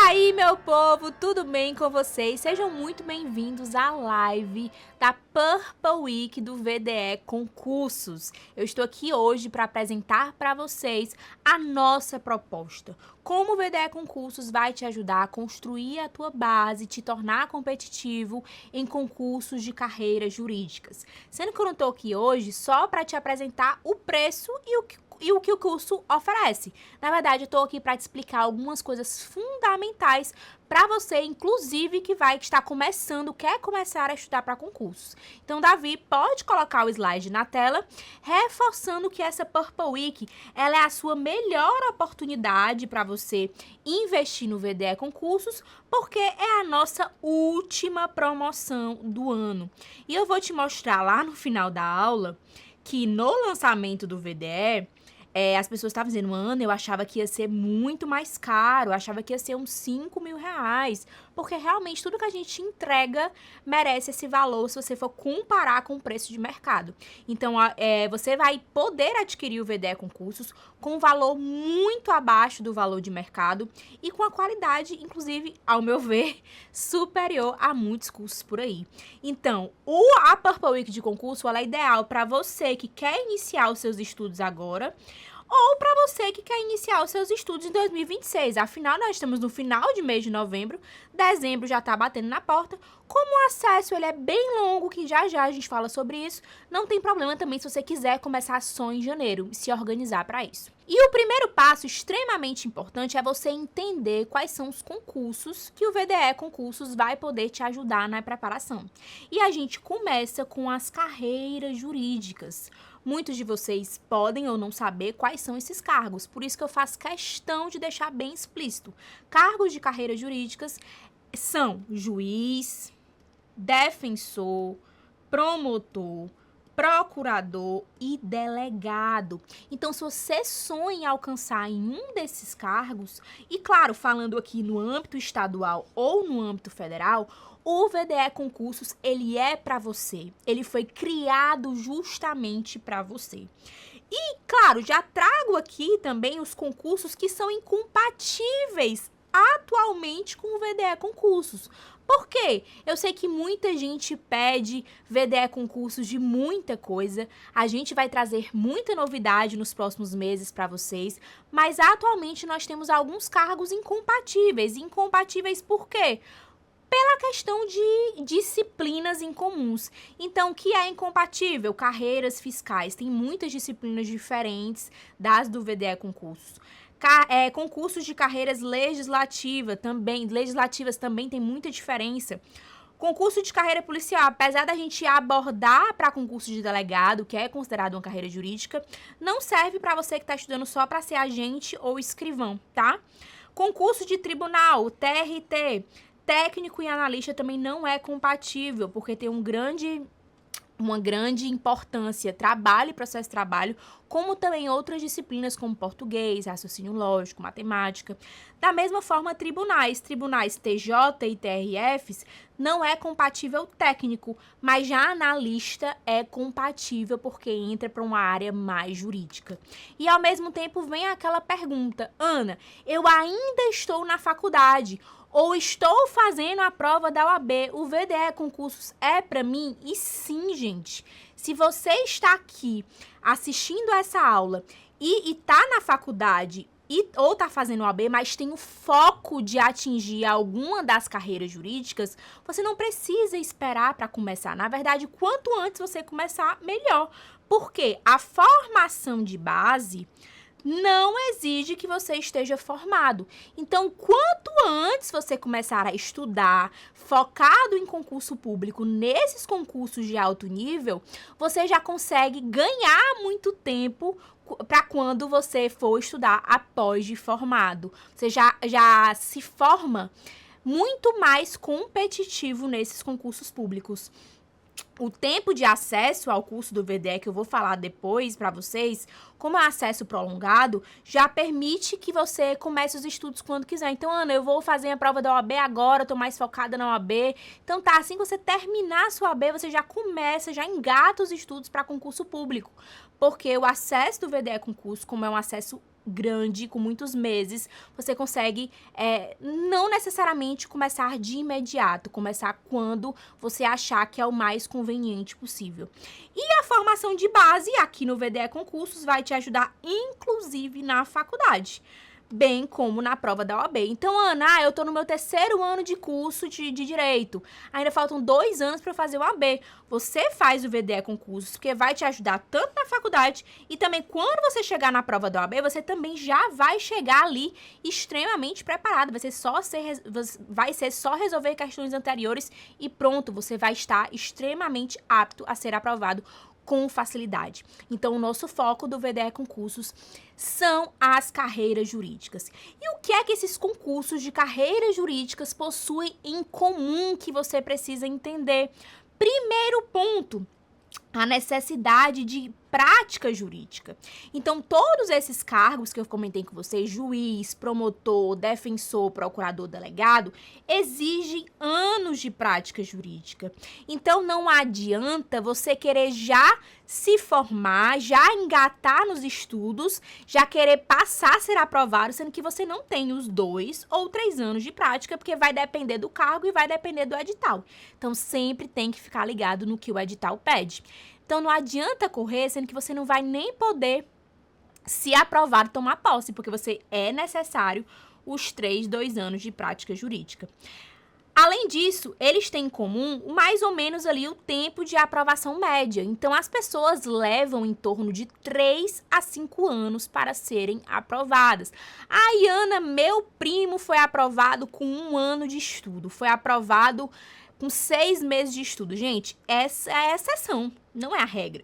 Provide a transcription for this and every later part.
aí, meu povo, tudo bem com vocês? Sejam muito bem-vindos à live da Purple Week do VDE Concursos. Eu estou aqui hoje para apresentar para vocês a nossa proposta. Como o VDE Concursos vai te ajudar a construir a tua base, te tornar competitivo em concursos de carreiras jurídicas. Sendo que eu não estou aqui hoje só para te apresentar o preço e o que o curso oferece. Na verdade, eu estou aqui para te explicar algumas coisas fundamentais para você, inclusive, que está começando, quer começar a estudar para concursos. Então, Davi, pode colocar o slide na tela, reforçando que essa Purple Week, ela é a sua melhor oportunidade para você investir no VDE Concursos, porque é a nossa última promoção do ano. E eu vou te mostrar lá no final da aula que no lançamento do VDE, as pessoas estavam dizendo, Ana, eu achava que ia ser muito mais caro, eu achava que ia ser uns 5 mil reais, porque realmente tudo que a gente entrega merece esse valor se você for comparar com o preço de mercado. Então, você vai poder adquirir o VDE Concursos com um valor muito abaixo do valor de mercado e com a qualidade, inclusive, ao meu ver, superior a muitos cursos por aí. Então, a Purple Week de concurso, ela é ideal para você que quer iniciar os seus estudos agora, ou para você que quer iniciar os seus estudos em 2026. Afinal, nós estamos no final de mês de novembro, dezembro já está batendo na porta. Como o acesso ele é bem longo, que já a gente fala sobre isso, não tem problema também se você quiser começar só em janeiro e se organizar para isso. E o primeiro passo extremamente importante é você entender quais são os concursos que o VDE Concursos vai poder te ajudar na preparação. E a gente começa com as carreiras jurídicas. Muitos de vocês podem ou não saber quais são esses cargos, por isso que eu faço questão de deixar bem explícito. Cargos de carreiras jurídicas são juiz, defensor, promotor, procurador e delegado. Então, se você sonha em alcançar em um desses cargos, e claro, falando aqui no âmbito estadual ou no âmbito federal, o VDE Concursos, ele é para você. Ele foi criado justamente para você. E, claro, já trago aqui também os concursos que são incompatíveis atualmente com o VDE Concursos. Por quê? Eu sei que muita gente pede VDE Concursos de muita coisa, a gente vai trazer muita novidade nos próximos meses para vocês, mas atualmente nós temos alguns cargos incompatíveis. Incompatíveis por quê? Pela questão de disciplinas incomuns. Então, o que é incompatível? Carreiras fiscais. Tem muitas disciplinas diferentes das do VDE Concursos. Concursos de carreiras legislativas também tem muita diferença. Concurso de carreira policial, apesar da gente abordar para concurso de delegado, que é considerado uma carreira jurídica, não serve para você que está estudando só para ser agente ou escrivão, tá? Concurso de tribunal, TRT, técnico e analista também não é compatível, porque tem uma grande importância, trabalho e processo de trabalho, como também outras disciplinas como português, raciocínio lógico, matemática. Da mesma forma, tribunais TJ e TRFs não é compatível técnico, mas já analista é compatível porque entra para uma área mais jurídica. E ao mesmo tempo vem aquela pergunta, Ana, eu ainda estou na faculdade, ou estou fazendo a prova da OAB, o VDE Concursos é para mim? E sim, gente, se você está aqui assistindo essa aula e está na faculdade ou está fazendo OAB, mas tem o foco de atingir alguma das carreiras jurídicas, você não precisa esperar para começar. Na verdade, quanto antes você começar, melhor. Porque a formação de base não exige que você esteja formado. Então, quanto antes você começar a estudar, focado em concurso público, nesses concursos de alto nível, você já consegue ganhar muito tempo para quando você for estudar após de formado. Você já se forma muito mais competitivo nesses concursos públicos. O tempo de acesso ao curso do VDE, que eu vou falar depois para vocês, como é acesso prolongado, já permite que você comece os estudos quando quiser. Então, Ana, eu vou fazer a prova da OAB agora, eu tô mais focada na OAB. Então, tá, assim que você terminar a sua OAB, você já começa, já engata os estudos para concurso público. Porque o acesso do VDE Concurso, como é um acesso grande, com muitos meses, você consegue não necessariamente começar de imediato, começar quando você achar que é o mais conveniente possível. E a formação de base aqui no VDE Concursos vai te ajudar, inclusive, na faculdade, bem como na prova da OAB. Então, Ana, eu tô no meu 3º ano de curso de Direito. Ainda faltam 2 anos para fazer o OAB. Você faz o VDE Concursos, porque vai te ajudar tanto na faculdade e também quando você chegar na prova da OAB, você também já vai chegar ali extremamente preparado. Vai ser só resolver questões anteriores e pronto, você vai estar extremamente apto a ser aprovado com facilidade. Então, o nosso foco do VDE Concursos são as carreiras jurídicas. E o que é que esses concursos de carreiras jurídicas possuem em comum que você precisa entender? Primeiro ponto, a necessidade de prática jurídica. Então, todos esses cargos que eu comentei com vocês, juiz, promotor, defensor, procurador, delegado, exigem anos de prática jurídica. Então, não adianta você querer já se formar, já engatar nos estudos, já querer passar a ser aprovado, sendo que você não tem os 2 ou 3 anos de prática, porque vai depender do cargo e vai depender do edital. Então, sempre tem que ficar ligado no que o edital pede. Então, não adianta correr, sendo que você não vai nem poder se aprovar e tomar posse, porque você é necessário os 2 anos de prática jurídica. Além disso, eles têm em comum mais ou menos ali o tempo de aprovação média. Então, as pessoas levam em torno de 3 a 5 anos para serem aprovadas. Ai, Ana, meu primo foi aprovado com 1 ano de estudo, foi aprovado com 6 meses de estudo. Gente, essa é a exceção, não é a regra.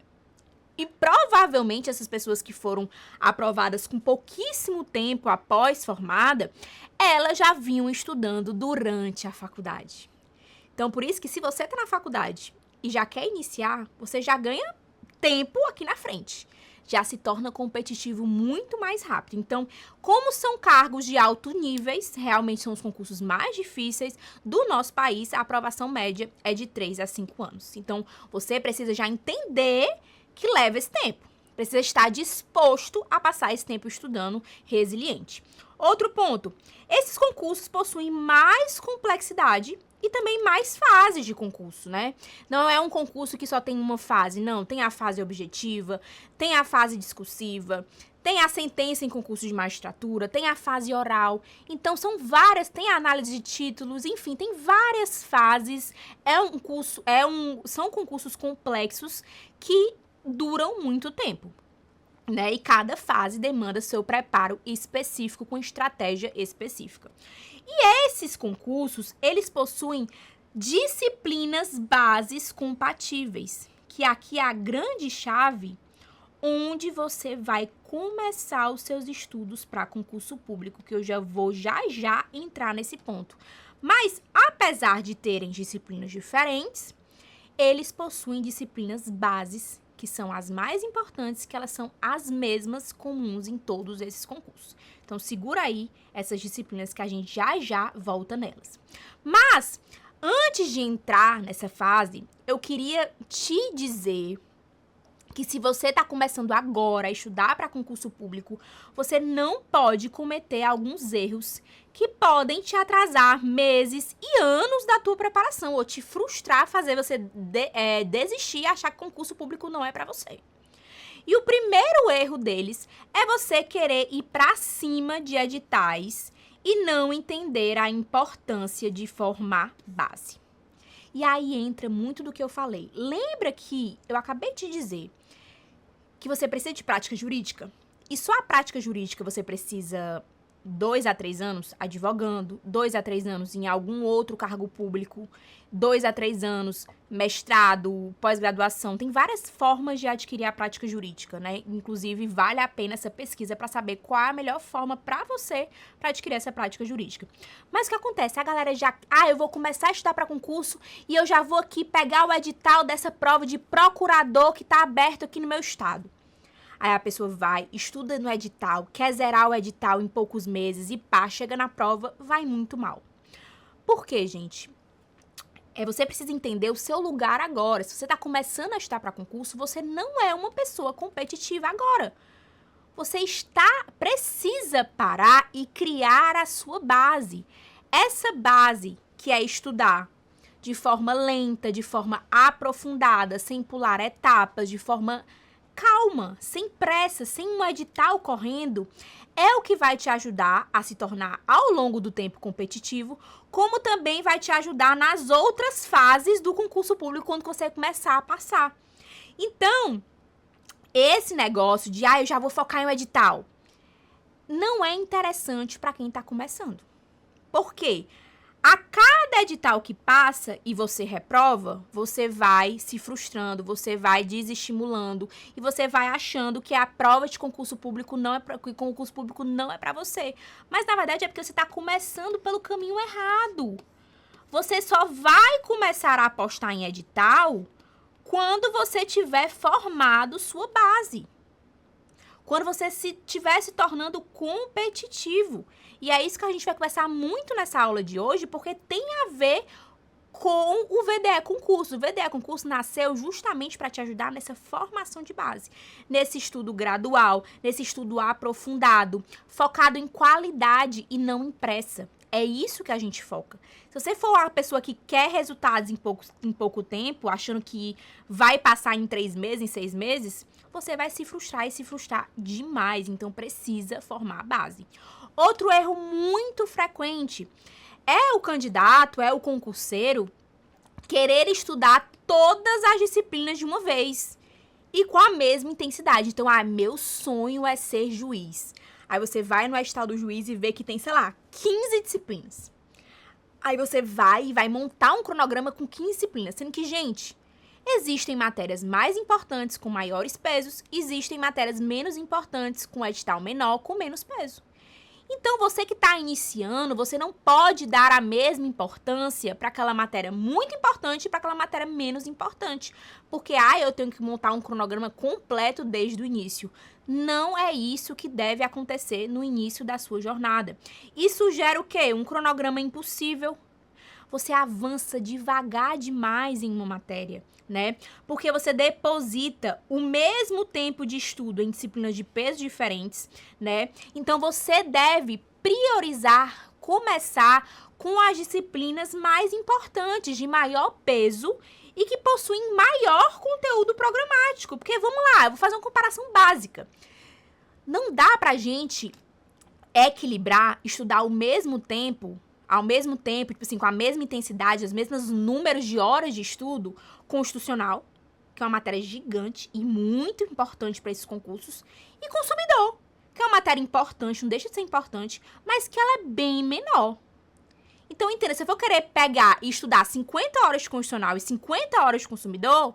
E provavelmente essas pessoas que foram aprovadas com pouquíssimo tempo após formada, elas já vinham estudando durante a faculdade. Então, por isso que se você está na faculdade e já quer iniciar, você já ganha tempo aqui na frente. Já se torna competitivo muito mais rápido. Então, como são cargos de alto níveis, realmente são os concursos mais difíceis do nosso país, a aprovação média é de 3 a 5 anos. Então, você precisa já entender que leva esse tempo. Precisa estar disposto a passar esse tempo estudando, resiliente. Outro ponto, esses concursos possuem mais complexidade e também mais fases de concurso, né? Não é um concurso que só tem uma fase, não. Tem a fase objetiva, tem a fase discursiva, tem a sentença em concurso de magistratura, tem a fase oral. Então, são várias, tem a análise de títulos, enfim, tem várias fases. São concursos complexos que duram muito tempo, né? E cada fase demanda seu preparo específico com estratégia específica. E esses concursos, eles possuem disciplinas bases compatíveis, que aqui é a grande chave onde você vai começar os seus estudos para concurso público, que eu já vou já entrar nesse ponto. Mas, apesar de terem disciplinas diferentes, eles possuem disciplinas bases que são as mais importantes, que elas são as mesmas comuns em todos esses concursos. Então, segura aí essas disciplinas que a gente já volta nelas. Mas, antes de entrar nessa fase, eu queria te dizer que se você está começando agora a estudar para concurso público, você não pode cometer alguns erros que podem te atrasar meses e anos da tua preparação ou te frustrar, fazer você desistir e achar que concurso público não é para você. E o primeiro erro deles é você querer ir para cima de editais e não entender a importância de formar base. E aí entra muito do que eu falei. Lembra que eu acabei de dizer que você precisa de prática jurídica? E só a prática jurídica você precisa 2 a 3 anos advogando, 2 a 3 anos em algum outro cargo público, 2 a 3 anos mestrado, pós-graduação. Tem várias formas de adquirir a prática jurídica, né? Inclusive, vale a pena essa pesquisa para saber qual é a melhor forma para você para adquirir essa prática jurídica. Mas o que acontece? A galera já... eu vou começar a estudar para concurso e eu já vou aqui pegar o edital dessa prova de procurador que está aberto aqui no meu estado. Aí a pessoa vai, estuda no edital, quer zerar o edital em poucos meses e pá, chega na prova, vai muito mal. Por quê, gente? Você precisa entender o seu lugar agora. Se você está começando a estudar para concurso, você não é uma pessoa competitiva agora. precisa parar e criar a sua base. Essa base que é estudar de forma lenta, de forma aprofundada, sem pular etapas, de forma calma, sem pressa, sem um edital correndo, é o que vai te ajudar a se tornar ao longo do tempo competitivo, como também vai te ajudar nas outras fases do concurso público quando você começar a passar. Então, esse negócio de, eu já vou focar em um edital, não é interessante para quem está começando. Por quê? A cada edital que passa e você reprova, você vai se frustrando, você vai desestimulando e você vai achando que a prova de concurso público não é para você. Mas na verdade é porque você está começando pelo caminho errado. Você só vai começar a apostar em edital quando você tiver formado sua base. Quando você estiver se tornando competitivo. E é isso que a gente vai conversar muito nessa aula de hoje, porque tem a ver com o VDE Concurso. O VDE Concurso nasceu justamente para te ajudar nessa formação de base, nesse estudo gradual, nesse estudo aprofundado, focado em qualidade e não em pressa. É isso que a gente foca. Se você for uma pessoa que quer resultados em pouco tempo, achando que vai passar em 3 meses, em 6 meses, você vai se frustrar e se frustrar demais. Então, precisa formar a base. Outro erro muito frequente é o candidato, é o concurseiro querer estudar todas as disciplinas de uma vez e com a mesma intensidade. Então, meu sonho é ser juiz. Aí você vai no edital do juiz e vê que tem, 15 disciplinas. Aí você vai montar um cronograma com 15 disciplinas, sendo que, gente, existem matérias mais importantes com maiores pesos, existem matérias menos importantes com edital menor, com menos peso. Então, você que está iniciando, você não pode dar a mesma importância para aquela matéria muito importante e para aquela matéria menos importante. Porque, eu tenho que montar um cronograma completo desde o início. Não é isso que deve acontecer no início da sua jornada. Isso gera o quê? Um cronograma impossível. Você avança devagar demais em uma matéria, né? Porque você deposita o mesmo tempo de estudo em disciplinas de pesos diferentes, né? Então, você deve priorizar, começar com as disciplinas mais importantes, de maior peso e que possuem maior conteúdo programático. Porque, vamos lá, eu vou fazer uma comparação básica. Não dá pra gente equilibrar, estudar ao mesmo tempo, tipo assim, com a mesma intensidade, os mesmos números de horas de estudo, constitucional, que é uma matéria gigante e muito importante para esses concursos, e consumidor, que é uma matéria importante, não deixa de ser importante, mas que ela é bem menor. Então, entenda, se eu for querer pegar e estudar 50 horas de constitucional e 50 horas de consumidor,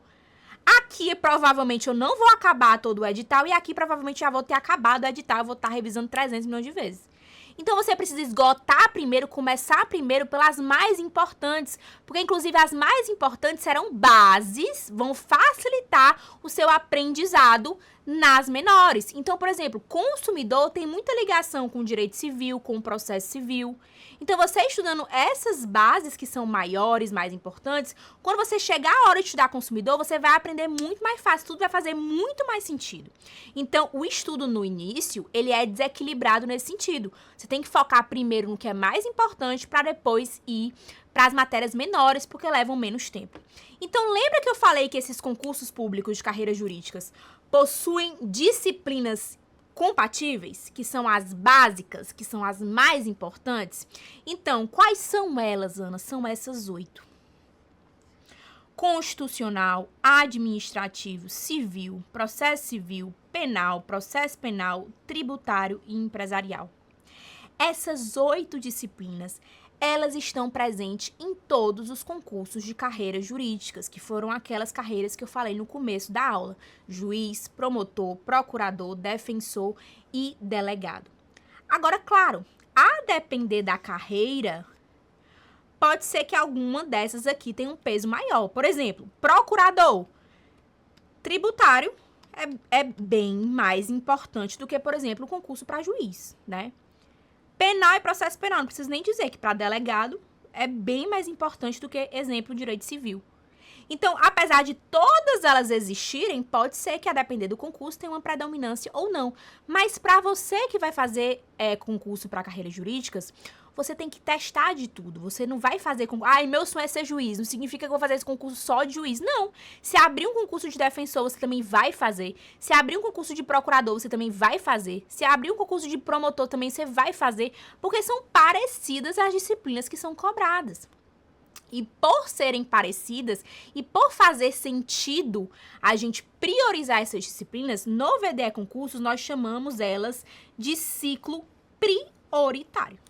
aqui provavelmente eu não vou acabar todo o edital e aqui provavelmente já vou ter acabado o edital, eu vou estar revisando 300 milhões de vezes. Então, você precisa esgotar primeiro, começar primeiro pelas mais importantes, porque, inclusive, as mais importantes serão bases, vão facilitar o seu aprendizado nas menores. Então, por exemplo, consumidor tem muita ligação com o direito civil, com o processo civil. Então, você estudando essas bases que são maiores, mais importantes, quando você chegar a hora de estudar consumidor, você vai aprender muito mais fácil, tudo vai fazer muito mais sentido. Então, o estudo no início, ele é desequilibrado nesse sentido. Você tem que focar primeiro no que é mais importante para depois ir para as matérias menores, porque levam menos tempo. Então, lembra que eu falei que esses concursos públicos de carreiras jurídicas possuem disciplinas compatíveis, que são as básicas, que são as mais importantes? Então, quais são elas, Ana? São essas 8. Constitucional, administrativo, civil, processo penal, tributário e empresarial. Essas 8 disciplinas, elas estão presentes em todos os concursos de carreiras jurídicas, que foram aquelas carreiras que eu falei no começo da aula: juiz, promotor, procurador, defensor e delegado. Agora, claro, a depender da carreira, pode ser que alguma dessas aqui tenha um peso maior. Por exemplo, procurador, tributário é bem mais importante do que, por exemplo, o concurso para juiz, né? Penal e processo penal, não preciso nem dizer que para delegado é bem mais importante do que, exemplo, direito civil. Então, apesar de todas elas existirem, pode ser que, a depender do concurso, tenha uma predominância ou não. Mas para você que vai fazer concurso para carreiras jurídicas, você tem que testar de tudo. Você não vai fazer concurso. Ai, meu sonho é ser juiz. Não significa que eu vou fazer esse concurso só de juiz. Não. Se abrir um concurso de defensor, você também vai fazer. Se abrir um concurso de procurador, você também vai fazer. Se abrir um concurso de promotor, também você vai fazer. Porque são parecidas as disciplinas que são cobradas. E por serem parecidas e por fazer sentido a gente priorizar essas disciplinas, no VDE Concursos nós chamamos elas de ciclo prioritário,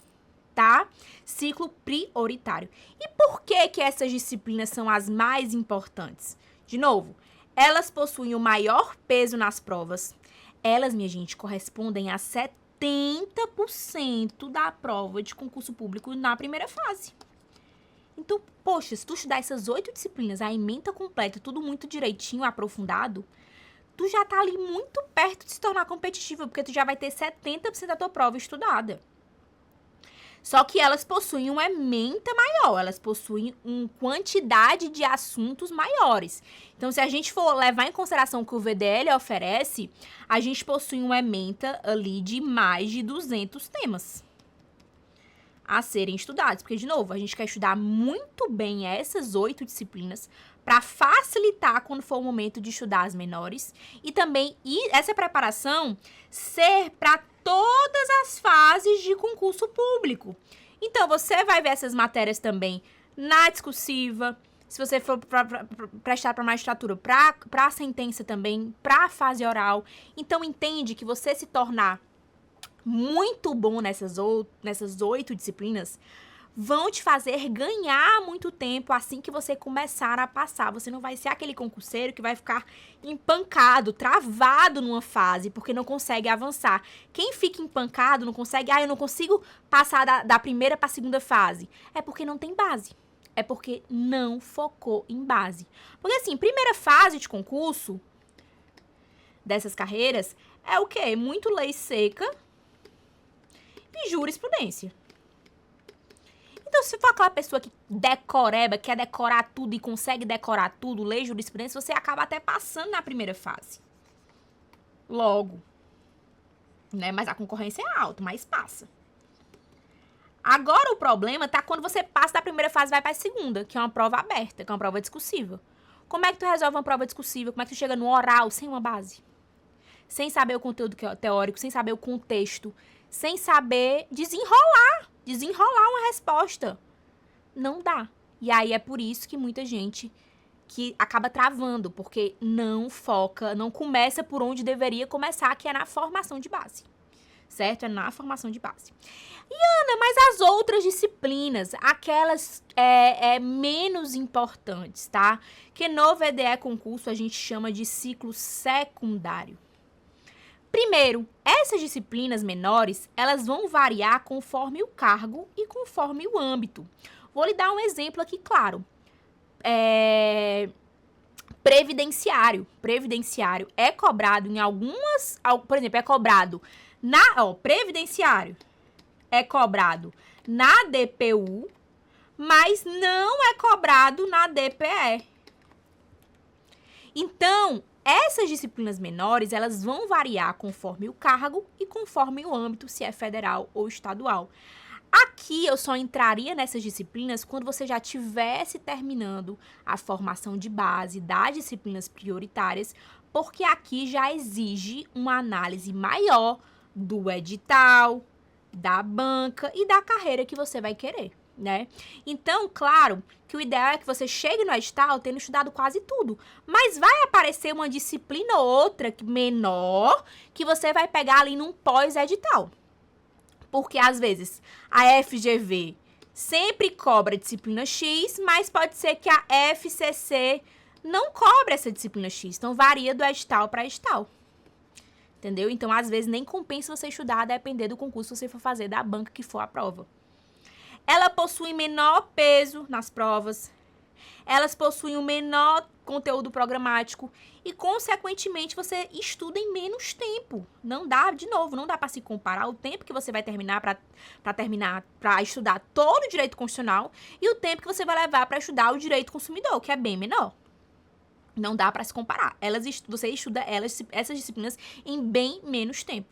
tá? Ciclo prioritário. E por que que essas disciplinas são as mais importantes? De novo, elas possuem o maior peso nas provas. Elas, minha gente, correspondem a 70% da prova de concurso público na primeira fase. Então, poxa, se tu estudar essas 8 disciplinas, a ementa completa, tudo muito direitinho, aprofundado, tu já tá ali muito perto de se tornar competitiva, porque tu já vai ter 70% da tua prova estudada. Só que elas possuem uma ementa maior, elas possuem uma quantidade de assuntos maiores. Então, se a gente for levar em consideração o que o VDL oferece, a gente possui uma ementa ali de mais de 200 temas a serem estudados, porque, de novo, a gente quer estudar muito bem essas 8 disciplinas para facilitar quando for o momento de estudar as menores e também essa preparação ser para todas as fases de concurso público. Então, você vai ver essas matérias também na discursiva, se você for prestar para magistratura, para a sentença também, para a fase oral. Então, entende que você se tornar muito bom nessas 8 disciplinas vão te fazer ganhar muito tempo assim que você começar a passar. Você não vai ser aquele concurseiro que vai ficar empancado, travado numa fase, porque não consegue avançar. Quem fica empancado, não consegue, eu não consigo passar da primeira para a segunda fase, é porque não tem base. É porque não focou em base. Porque assim, primeira fase de concurso dessas carreiras é o quê? Muito lei seca e jurisprudência. Então, se for aquela pessoa que decoreba, quer decorar tudo e consegue decorar tudo, lei, jurisprudência, você acaba até passando na primeira fase. Logo. Né? Mas a concorrência é alta, mas passa. Agora, o problema tá quando você passa da primeira fase e vai para a segunda, que é uma prova aberta, que é uma prova discursiva. Como é que tu resolve uma prova discursiva? Como é que tu chega no oral sem uma base? Sem saber o conteúdo teórico, sem saber o contexto, sem saber desenrolar uma resposta. Não dá. E aí é por isso que muita gente que acaba travando, porque não foca, não começa por onde deveria começar, que é na formação de base. Certo? É na formação de base. E, Ana, mas as outras disciplinas, aquelas menos importantes, tá? Que no VDE concurso a gente chama de ciclo secundário. Primeiro, essas disciplinas menores, elas vão variar conforme o cargo e conforme o âmbito. Vou lhe dar um exemplo aqui, claro. Previdenciário. Previdenciário é cobrado em algumas... Por exemplo, é cobrado previdenciário é cobrado na DPU, mas não é cobrado na DPE. Então, essas disciplinas menores, elas vão variar conforme o cargo e conforme o âmbito, se é federal ou estadual. Aqui eu só entraria nessas disciplinas quando você já estivesse terminando a formação de base das disciplinas prioritárias, porque aqui já exige uma análise maior do edital, da banca e da carreira que você vai querer, né? Então, claro que o ideal é que você chegue no edital tendo estudado quase tudo, mas vai aparecer uma disciplina ou outra menor que você vai pegar ali num pós-edital. Porque, às vezes, a FGV sempre cobra disciplina X, mas pode ser que a FCC não cobre essa disciplina X. Então, varia do edital para edital. Entendeu? Então, às vezes, nem compensa você estudar a depender do concurso que você for fazer, da banca que for a prova. Ela possui menor peso nas provas. Elas possuem um menor conteúdo programático e, consequentemente, você estuda em menos tempo. Não dá, de novo, não dá para se comparar o tempo que você vai terminar para estudar todo o direito constitucional e o tempo que você vai levar para estudar o direito consumidor, que é bem menor. Não dá para se comparar. Você estuda essas disciplinas em bem menos tempo.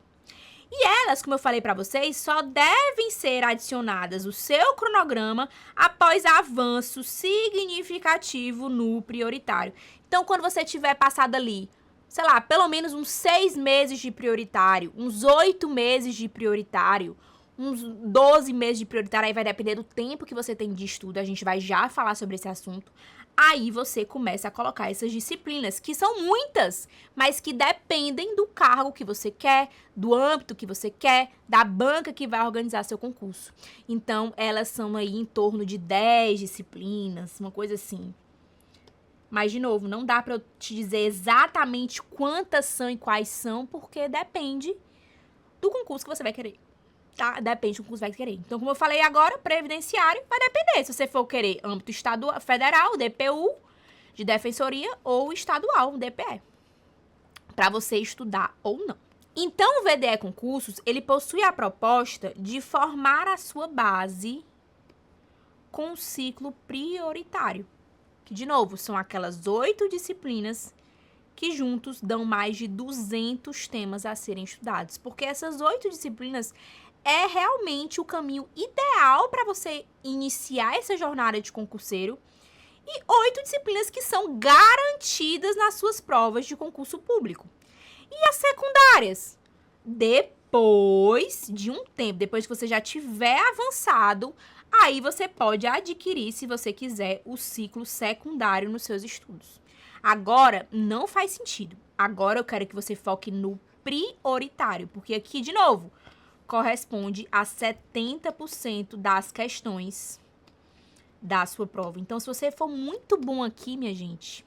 E elas, como eu falei para vocês, só devem ser adicionadas no seu cronograma após avanço significativo no prioritário. Então, quando você tiver passado ali, sei lá, pelo menos uns 6 meses de prioritário, uns 8 meses de prioritário, uns 12 meses de prioritário, aí vai depender do tempo que você tem de estudo, a gente vai já falar sobre esse assunto. Aí você começa a colocar essas disciplinas, que são muitas, mas que dependem do cargo que você quer, do âmbito que você quer, da banca que vai organizar seu concurso. Então, elas são aí em torno de 10 disciplinas, uma coisa assim. Mas, de novo, não dá para eu te dizer exatamente quantas são e quais são, porque depende do concurso que você vai querer. Tá? Depende do concurso que você vai querer. Então, como eu falei agora, previdenciário vai depender. Se você for querer âmbito estadual, federal, DPU, de defensoria, ou estadual, DPE. Para você estudar ou não. Então, o VDE Concursos, ele possui a proposta de formar a sua base com um ciclo prioritário. Que, de novo, são aquelas 8 disciplinas que juntos dão mais de 200 temas a serem estudados. Porque essas 8 disciplinas é realmente o caminho ideal para você iniciar essa jornada de concurseiro. E 8 disciplinas que são garantidas nas suas provas de concurso público. E as secundárias? Depois de um tempo, depois que você já tiver avançado, aí você pode adquirir, se você quiser, o ciclo secundário nos seus estudos. Agora, não faz sentido. Agora eu quero que você foque no prioritário, porque aqui, de novo, corresponde a 70% das questões da sua prova. Então, se você for muito bom aqui, minha gente,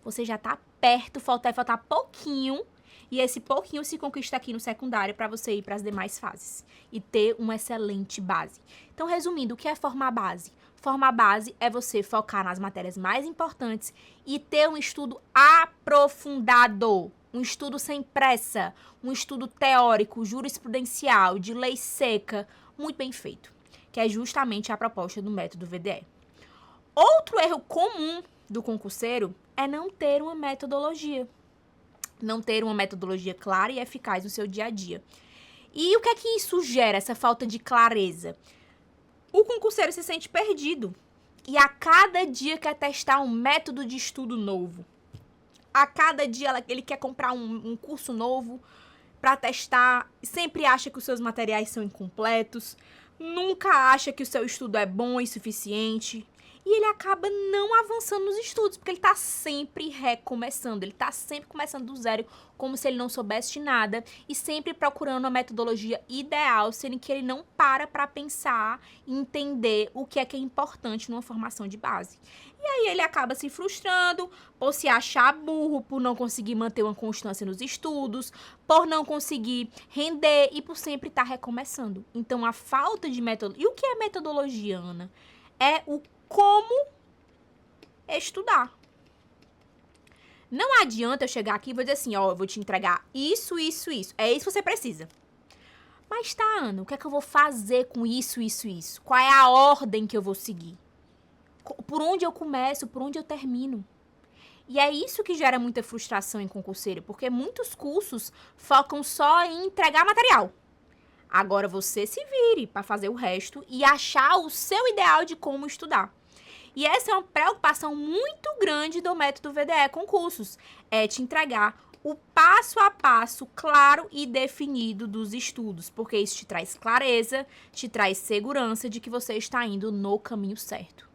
você já tá perto, vai faltar pouquinho, e esse pouquinho se conquista aqui no secundário para você ir para as demais fases e ter uma excelente base. Então, resumindo, o que é formar base? Formar base é você focar nas matérias mais importantes e ter um estudo aprofundado, um estudo sem pressa, um estudo teórico, jurisprudencial, de lei seca, muito bem feito, que é justamente a proposta do método VDE. Outro erro comum do concurseiro é não ter uma metodologia. Não ter uma metodologia clara e eficaz no seu dia a dia. E o que é que isso gera, essa falta de clareza? O concurseiro se sente perdido e a cada dia quer testar um método de estudo novo. A cada dia ele quer comprar um curso novo para testar, sempre acha que os seus materiais são incompletos, nunca acha que o seu estudo é bom e suficiente. E ele acaba não avançando nos estudos, porque ele está sempre recomeçando, ele está sempre começando do zero, como se ele não soubesse de nada, e sempre procurando a metodologia ideal, sendo que ele não para pensar e entender o que é importante numa formação de base. E aí ele acaba se frustrando, por se achar burro, por não conseguir manter uma constância nos estudos, por não conseguir render e por sempre estar recomeçando. Então, a falta de metodologia... E o que é metodologia, Ana? É o como estudar. Não adianta eu chegar aqui e vou dizer assim, ó, eu vou te entregar isso, isso, isso. É isso que você precisa. Mas tá, Ana, o que é que eu vou fazer com isso, isso, isso? Qual é a ordem que eu vou seguir? Por onde eu começo, por onde eu termino? E é isso que gera muita frustração em concurseiro, porque muitos cursos focam só em entregar material. Agora você se vire para fazer o resto e achar o seu ideal de como estudar. E essa é uma preocupação muito grande do método VDE Concursos, é te entregar o passo a passo claro e definido dos estudos, porque isso te traz clareza, te traz segurança de que você está indo no caminho certo.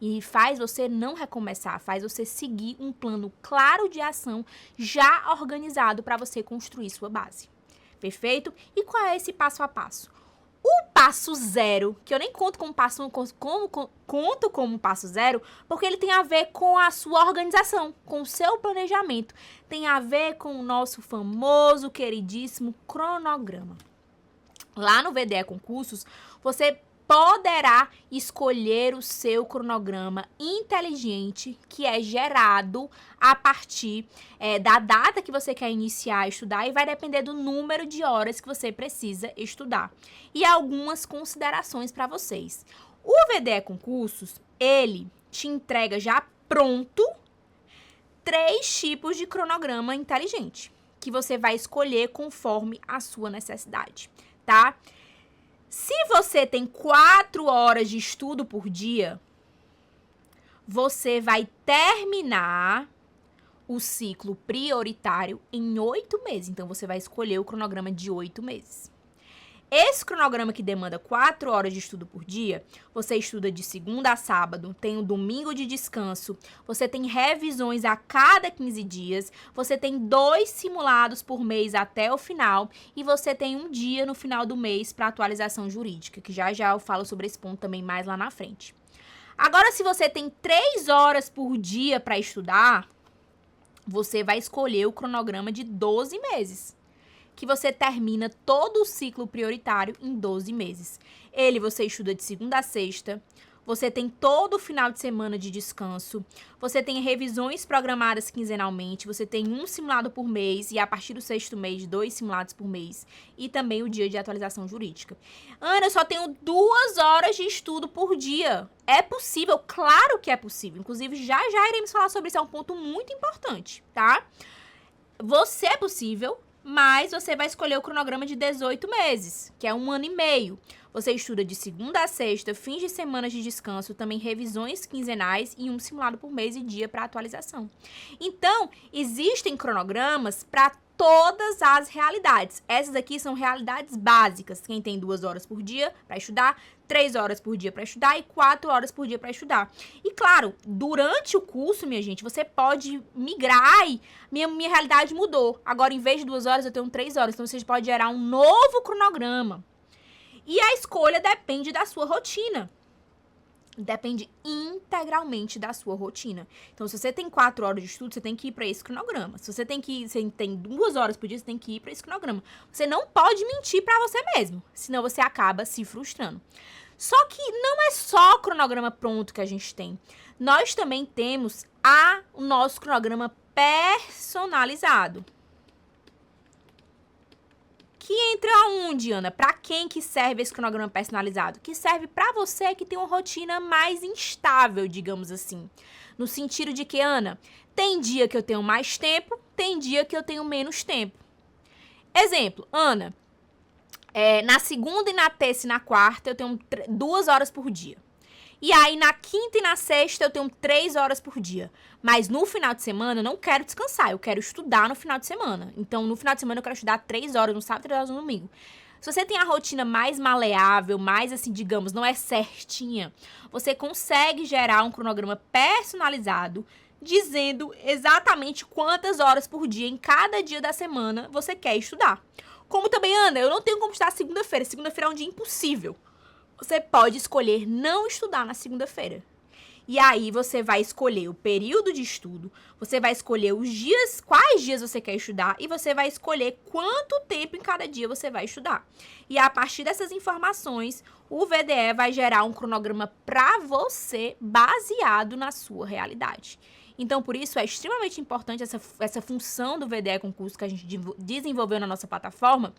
E faz você não recomeçar, faz você seguir um plano claro de ação já organizado para você construir sua base. Perfeito? E qual é esse passo a passo? O passo zero, que eu nem conto como conto como passo zero, porque ele tem a ver com a sua organização, com o seu planejamento. Tem a ver com o nosso famoso, queridíssimo cronograma. Lá no VDE Concursos, você poderá escolher o seu cronograma inteligente, que é gerado a partir da data que você quer iniciar a estudar e vai depender do número de horas que você precisa estudar. E algumas considerações para vocês. O VDE Concursos, ele te entrega já pronto 3 tipos de cronograma inteligente, que você vai escolher conforme a sua necessidade, tá? Se você tem 4 horas de estudo por dia, você vai terminar o ciclo prioritário em 8 meses. Então, você vai escolher o cronograma de 8 meses. Esse cronograma que demanda 4 horas de estudo por dia, você estuda de segunda a sábado, tem um domingo de descanso, você tem revisões a cada 15 dias, você tem 2 simulados por mês até o final e você tem um dia no final do mês para atualização jurídica, que já eu falo sobre esse ponto também mais lá na frente. Agora, se você tem 3 horas por dia para estudar, você vai escolher o cronograma de 12 meses. Que você termina todo o ciclo prioritário em 12 meses. Você estuda de segunda a sexta, você tem todo o final de semana de descanso, você tem revisões programadas quinzenalmente, você tem um simulado por mês e a partir do 6º mês, 2 simulados por mês e também o dia de atualização jurídica. Ana, eu só tenho 2 horas de estudo por dia. É possível? Claro que é possível. Inclusive, já iremos falar sobre isso, é um ponto muito importante, tá? É possível, mas você vai escolher o cronograma de 18 meses, que é 1 ano e meio. Você estuda de segunda a sexta, fins de semana de descanso, também revisões quinzenais e um simulado por mês e dia para atualização. Então, existem cronogramas para todas as realidades. Essas aqui são realidades básicas. Quem tem 2 horas por dia para estudar, 3 horas por dia para estudar e 4 horas por dia para estudar. E claro, durante o curso, minha gente, você pode migrar e minha realidade mudou. Agora, em vez de 2 horas, eu tenho 3 horas. Então, você pode gerar um novo cronograma. E a escolha depende da sua rotina. Depende integralmente da sua rotina. Então, se você tem 4 horas de estudo, você tem que ir para esse cronograma. Se você tem 2 horas por dia, você tem que ir para esse cronograma. Você não pode mentir para você mesmo, senão você acaba se frustrando. Só que não é só o cronograma pronto que a gente tem. Nós também temos o nosso cronograma personalizado. Que entra aonde, Ana? Para quem que serve esse cronograma personalizado? Que serve para você que tem uma rotina mais instável, digamos assim. No sentido de que, Ana, tem dia que eu tenho mais tempo, tem dia que eu tenho menos tempo. Exemplo, Ana, na segunda e na terça e na quarta eu tenho 2 horas por dia. E aí, na quinta e na sexta, eu tenho 3 horas por dia. Mas no final de semana, eu não quero descansar. Eu quero estudar no final de semana. Então, no final de semana, eu quero estudar 3 horas no sábado e 3 horas no domingo. Se você tem a rotina mais maleável, mais assim, digamos, não é certinha, você consegue gerar um cronograma personalizado, dizendo exatamente quantas horas por dia, em cada dia da semana, você quer estudar. Como também, Ana, eu não tenho como estudar segunda-feira. Segunda-feira é um dia impossível. Você pode escolher não estudar na segunda-feira. E aí você vai escolher o período de estudo, você vai escolher os dias, quais dias você quer estudar e você vai escolher quanto tempo em cada dia você vai estudar. E a partir dessas informações, o VDE vai gerar um cronograma para você baseado na sua realidade. Então, por isso, é extremamente importante essa função do VDE Concurso que a gente desenvolveu na nossa plataforma,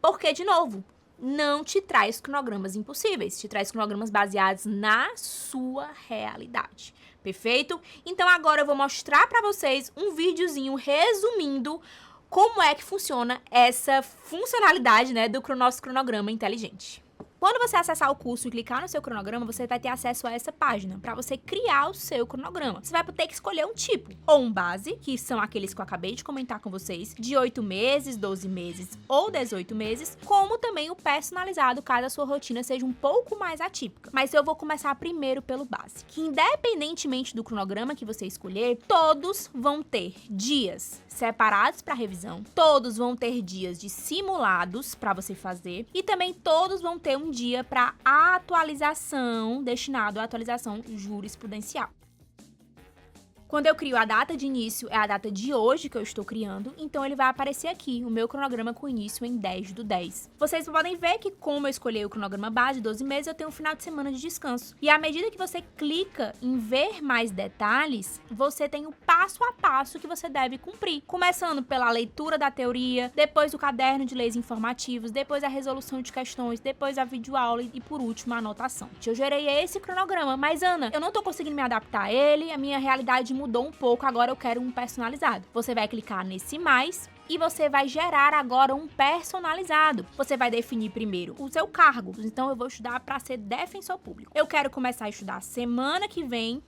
porque, de novo, não te traz cronogramas impossíveis, te traz cronogramas baseados na sua realidade. Perfeito? Então agora eu vou mostrar para vocês um videozinho resumindo como é que funciona essa funcionalidade, né, do nosso cronograma inteligente. Quando você acessar o curso e clicar no seu cronograma, você vai ter acesso a essa página para você criar o seu cronograma. Você vai ter que escolher um tipo, ou um base, que são aqueles que eu acabei de comentar com vocês, de 8 meses, 12 meses ou 18 meses, como também o personalizado, caso a sua rotina seja um pouco mais atípica. Mas eu vou começar primeiro pelo base, que independentemente do cronograma que você escolher, todos vão ter dias separados para revisão, todos vão ter dias de simulados para você fazer e também todos vão ter um dia para atualização, destinado à atualização jurisprudencial. Quando eu crio a data de início, é a data de hoje que eu estou criando, então ele vai aparecer aqui, o meu cronograma com início em 10/10. Vocês podem ver que como eu escolhi o cronograma base, 12 meses, eu tenho um final de semana de descanso. E à medida que você clica em ver mais detalhes, você tem o passo passo a passo que você deve cumprir. Começando pela leitura da teoria, depois o caderno de leis informativos, depois a resolução de questões, depois a videoaula e por último a anotação. Eu gerei esse cronograma, mas Ana, eu não tô conseguindo me adaptar a ele, a minha realidade mudou um pouco, agora eu quero um personalizado. Você vai clicar nesse mais e você vai gerar agora um personalizado. Você vai definir primeiro o seu cargo. Então eu vou estudar para ser defensor público. Eu quero começar a estudar semana que vem,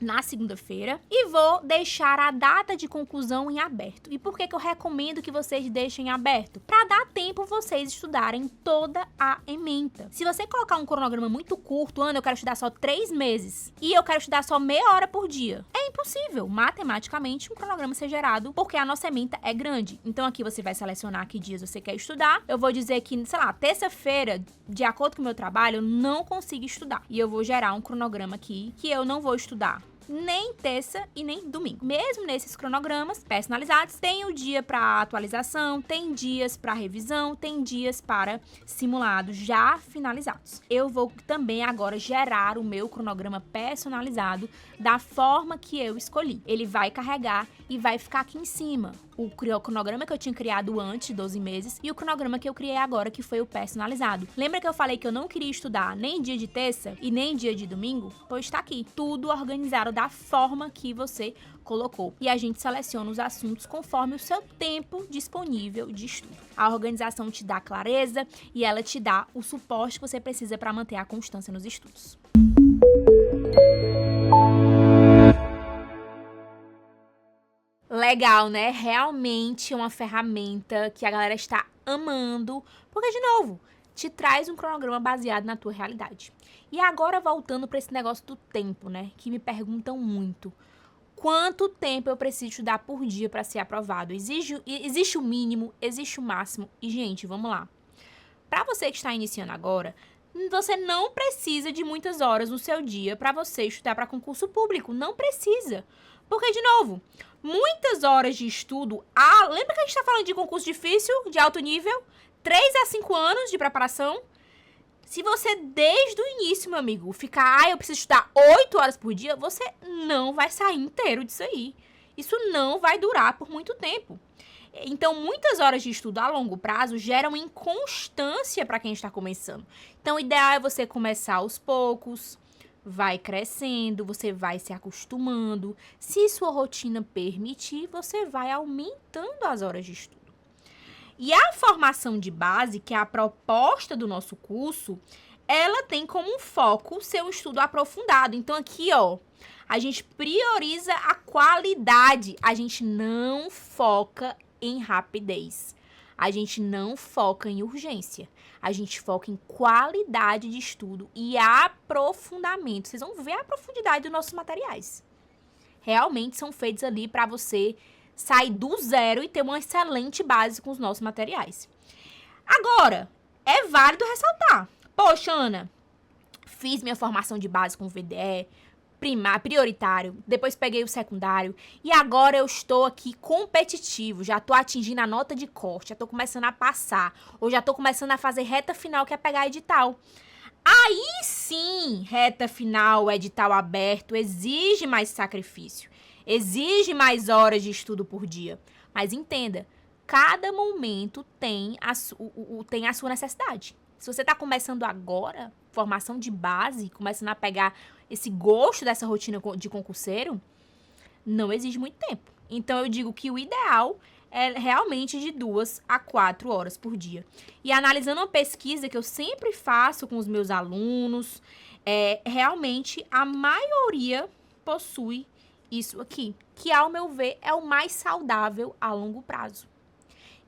na segunda-feira, e vou deixar a data de conclusão em aberto. E por que eu recomendo que vocês deixem em aberto? Para dar tempo vocês estudarem toda a ementa. Se você colocar um cronograma muito curto, Ana, eu quero estudar só 3 meses e eu quero estudar só meia hora por dia, é impossível matematicamente um cronograma ser gerado, porque a nossa ementa é grande. Então aqui você vai selecionar que dias você quer estudar. Eu vou dizer que, sei lá, terça-feira, de acordo com o meu trabalho, eu não consigo estudar. E eu vou gerar um cronograma aqui que eu não vou estudar nem terça e nem domingo. Mesmo nesses cronogramas personalizados, tem o dia para atualização, tem dias para revisão, tem dias para simulados já finalizados. Eu vou também agora gerar o meu cronograma personalizado da forma que eu escolhi. Ele vai carregar e vai ficar aqui em cima o cronograma que eu tinha criado antes de 12 meses e o cronograma que eu criei agora, que foi o personalizado. Lembra que eu falei que eu não queria estudar nem dia de terça e nem dia de domingo? Pois tá aqui, tudo organizado da forma que você colocou. E a gente seleciona os assuntos conforme o seu tempo disponível de estudo. A organização te dá clareza e ela te dá o suporte que você precisa para manter a constância nos estudos. Legal, né? Realmente é uma ferramenta que a galera está amando, porque, de novo, te traz um cronograma baseado na tua realidade. E agora, voltando para esse negócio do tempo, né? Que me perguntam muito. Quanto tempo eu preciso estudar por dia para ser aprovado? Existe o mínimo, existe o máximo. E, gente, vamos lá. Para você que está iniciando agora, você não precisa de muitas horas no seu dia para você estudar para concurso público. Não precisa. Porque, de novo, muitas horas de estudo... lembra que a gente está falando de concurso difícil, de alto nível? 3 a 5 anos de preparação? Se você, desde o início, meu amigo, ficar... eu preciso estudar 8 horas por dia, você não vai sair inteiro disso aí. Isso não vai durar por muito tempo. Então, muitas horas de estudo a longo prazo geram inconstância para quem está começando. Então, o ideal é você começar aos poucos... vai crescendo, você vai se acostumando. Se sua rotina permitir, você vai aumentando as horas de estudo. E a formação de base, que é a proposta do nosso curso, ela tem como foco ser um estudo aprofundado. Então aqui, ó, a gente prioriza a qualidade. A gente não foca em rapidez. A gente não foca em urgência. A gente foca em qualidade de estudo e aprofundamento. Vocês vão ver a profundidade dos nossos materiais. Realmente são feitos ali para você sair do zero e ter uma excelente base com os nossos materiais. Agora, é válido ressaltar. Poxa, Ana, fiz minha formação de base com o VDE, prioritário, depois peguei o secundário e agora eu estou aqui competitivo, já estou atingindo a nota de corte, já estou começando a passar, ou já estou começando a fazer reta final, que é pegar edital. Aí sim, reta final, edital aberto, exige mais sacrifício, exige mais horas de estudo por dia. Mas entenda, cada momento tem a sua necessidade. Se você está começando agora, formação de base, começando a pegar esse gosto dessa rotina de concurseiro, não exige muito tempo. Então, eu digo que o ideal é realmente de 2 a 4 horas por dia. E analisando uma pesquisa que eu sempre faço com os meus alunos, realmente a maioria possui isso aqui, que, ao meu ver, é o mais saudável a longo prazo.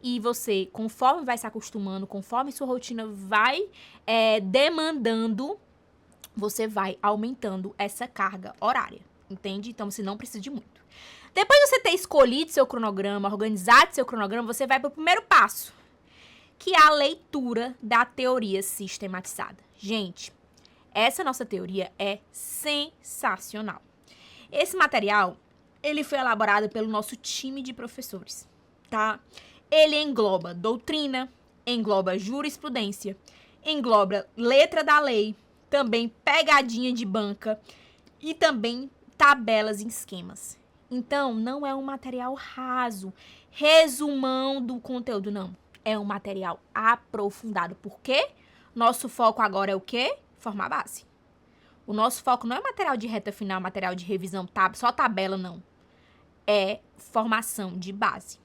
E você, conforme vai se acostumando, conforme sua rotina vai demandando, você vai aumentando essa carga horária, entende? Então, você não precisa de muito. Depois de você ter escolhido seu cronograma, organizado seu cronograma, você vai para o primeiro passo, que é a leitura da teoria sistematizada. Gente, essa nossa teoria é sensacional. Esse material, ele foi elaborado pelo nosso time de professores, tá? Ele engloba doutrina, engloba jurisprudência, engloba letra da lei, também pegadinha de banca e também tabelas e esquemas. Então, não é um material raso, resumão do conteúdo, não. É um material aprofundado. Por quê? Nosso foco agora é o quê? Formar base. O nosso foco não é material de reta final, material de revisão, só tabela, não. É formação de base.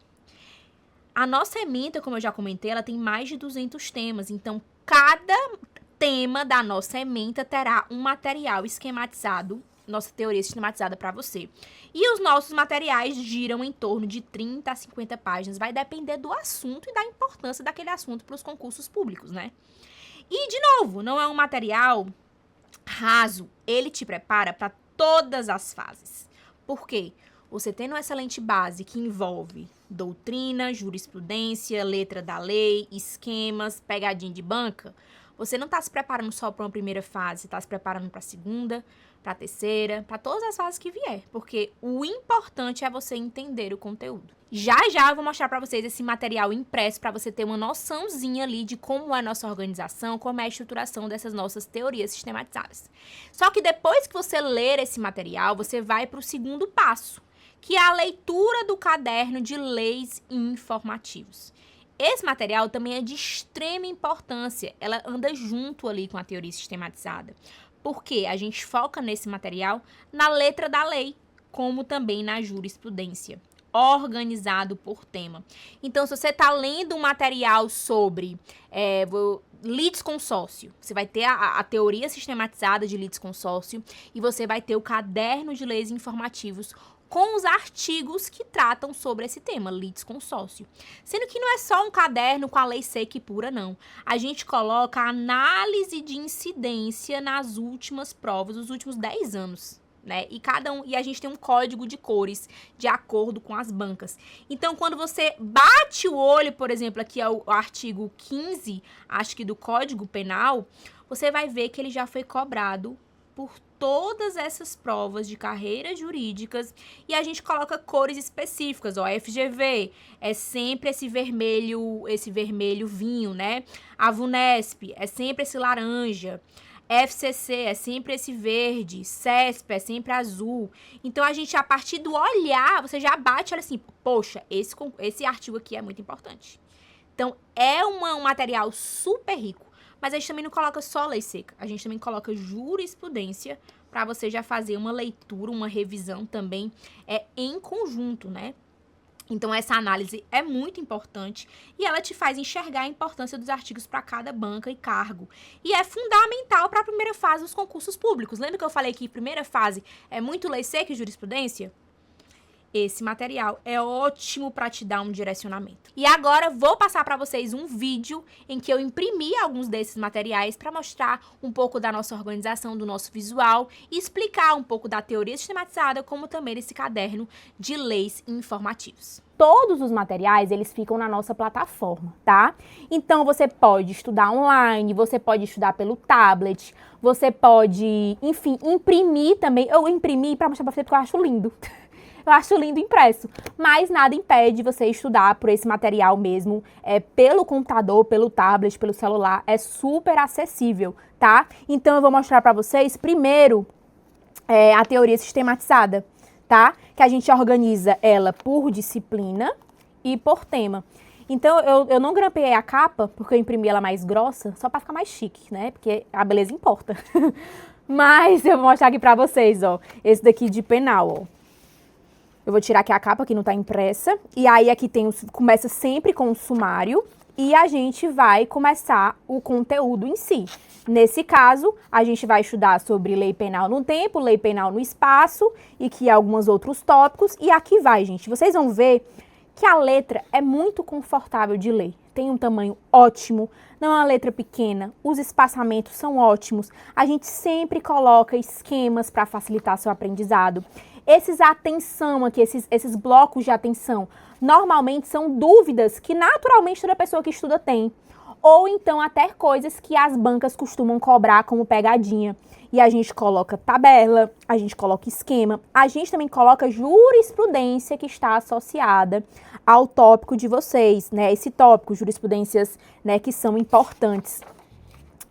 A nossa ementa, como eu já comentei, ela tem mais de 200 temas. Então, cada tema da nossa ementa terá um material esquematizado, nossa teoria sistematizada para você. E os nossos materiais giram em torno de 30 a 50 páginas. Vai depender do assunto e da importância daquele assunto para os concursos públicos, né? E, de novo, não é um material raso. Ele te prepara para todas as fases. Por quê? Você tendo uma excelente base que envolve doutrina, jurisprudência, letra da lei, esquemas, pegadinha de banca, você não está se preparando só para uma primeira fase, você está se preparando para a segunda, para a terceira, para todas as fases que vier, porque o importante é você entender o conteúdo. Já eu vou mostrar para vocês esse material impresso para você ter uma noçãozinha ali de como é a nossa organização, como é a estruturação dessas nossas teorias sistematizadas. Só que depois que você ler esse material, você vai para o segundo passo, que é a leitura do caderno de leis e informativos. Esse material também é de extrema importância, ela anda junto ali com a teoria sistematizada, porque a gente foca nesse material na letra da lei, como também na jurisprudência, organizado por tema. Então, se você está lendo um material sobre litisconsórcio, você vai ter a teoria sistematizada de litisconsórcio e você vai ter o caderno de leis informativos com os artigos que tratam sobre esse tema, litisconsórcio. Sendo que não é só um caderno com a lei seca e pura, não. A gente coloca a análise de incidência nas últimas provas, dos últimos 10 anos. Né? E a gente tem um código de cores de acordo com as bancas. Então, quando você bate o olho, por exemplo, aqui é o artigo 15, acho que do Código Penal, você vai ver que ele já foi cobrado por todas essas provas de carreiras jurídicas e a gente coloca cores específicas, ó, FGV é sempre esse vermelho vinho, né? A VUNESP é sempre esse laranja. FCC é sempre esse verde, CESP é sempre azul. Então, a gente, a partir do olhar, você já bate, olha assim, poxa, esse artigo aqui é muito importante. Então, é um material super rico, mas a gente também não coloca só lei seca, a gente também coloca jurisprudência para você já fazer uma leitura, uma revisão também em conjunto, né? Então, essa análise é muito importante e ela te faz enxergar a importância dos artigos para cada banca e cargo. E é fundamental para a primeira fase dos concursos públicos. Lembra que eu falei que a primeira fase é muito lei seca e jurisprudência? Esse material é ótimo para te dar um direcionamento. E agora vou passar para vocês um vídeo em que eu imprimi alguns desses materiais para mostrar um pouco da nossa organização, do nosso visual e explicar um pouco da teoria sistematizada, como também desse caderno de leis e informativos. Todos os materiais, eles ficam na nossa plataforma, tá? Então, você pode estudar online, você pode estudar pelo tablet, você pode, enfim, imprimir também. Eu imprimi para mostrar para você porque eu acho lindo. Eu acho lindo impresso, mas nada impede você estudar por esse material mesmo, pelo computador, pelo tablet, pelo celular, é super acessível, tá? Então, eu vou mostrar para vocês, primeiro, a teoria sistematizada, tá? Que a gente organiza ela por disciplina e por tema. Então, eu não grampeei a capa, porque eu imprimi ela mais grossa, só para ficar mais chique, né? Porque a beleza importa. Mas eu vou mostrar aqui para vocês, ó, esse daqui de penal, ó. Eu vou tirar aqui a capa que não está impressa. E aí aqui começa sempre com o sumário. E a gente vai começar o conteúdo em si. Nesse caso, a gente vai estudar sobre lei penal no tempo, lei penal no espaço e que alguns outros tópicos. E aqui vai, gente. Vocês vão ver que a letra é muito confortável de ler. Tem um tamanho ótimo, não é uma letra pequena, os espaçamentos são ótimos. A gente sempre coloca esquemas para facilitar seu aprendizado. Esses atenção aqui, esses blocos de atenção, normalmente são dúvidas que naturalmente toda pessoa que estuda tem. Ou então até coisas que as bancas costumam cobrar como pegadinha. E a gente coloca tabela, a gente coloca esquema, a gente também coloca jurisprudência que está associada ao tópico de vocês, né? Esse tópico, jurisprudências, né, que são importantes.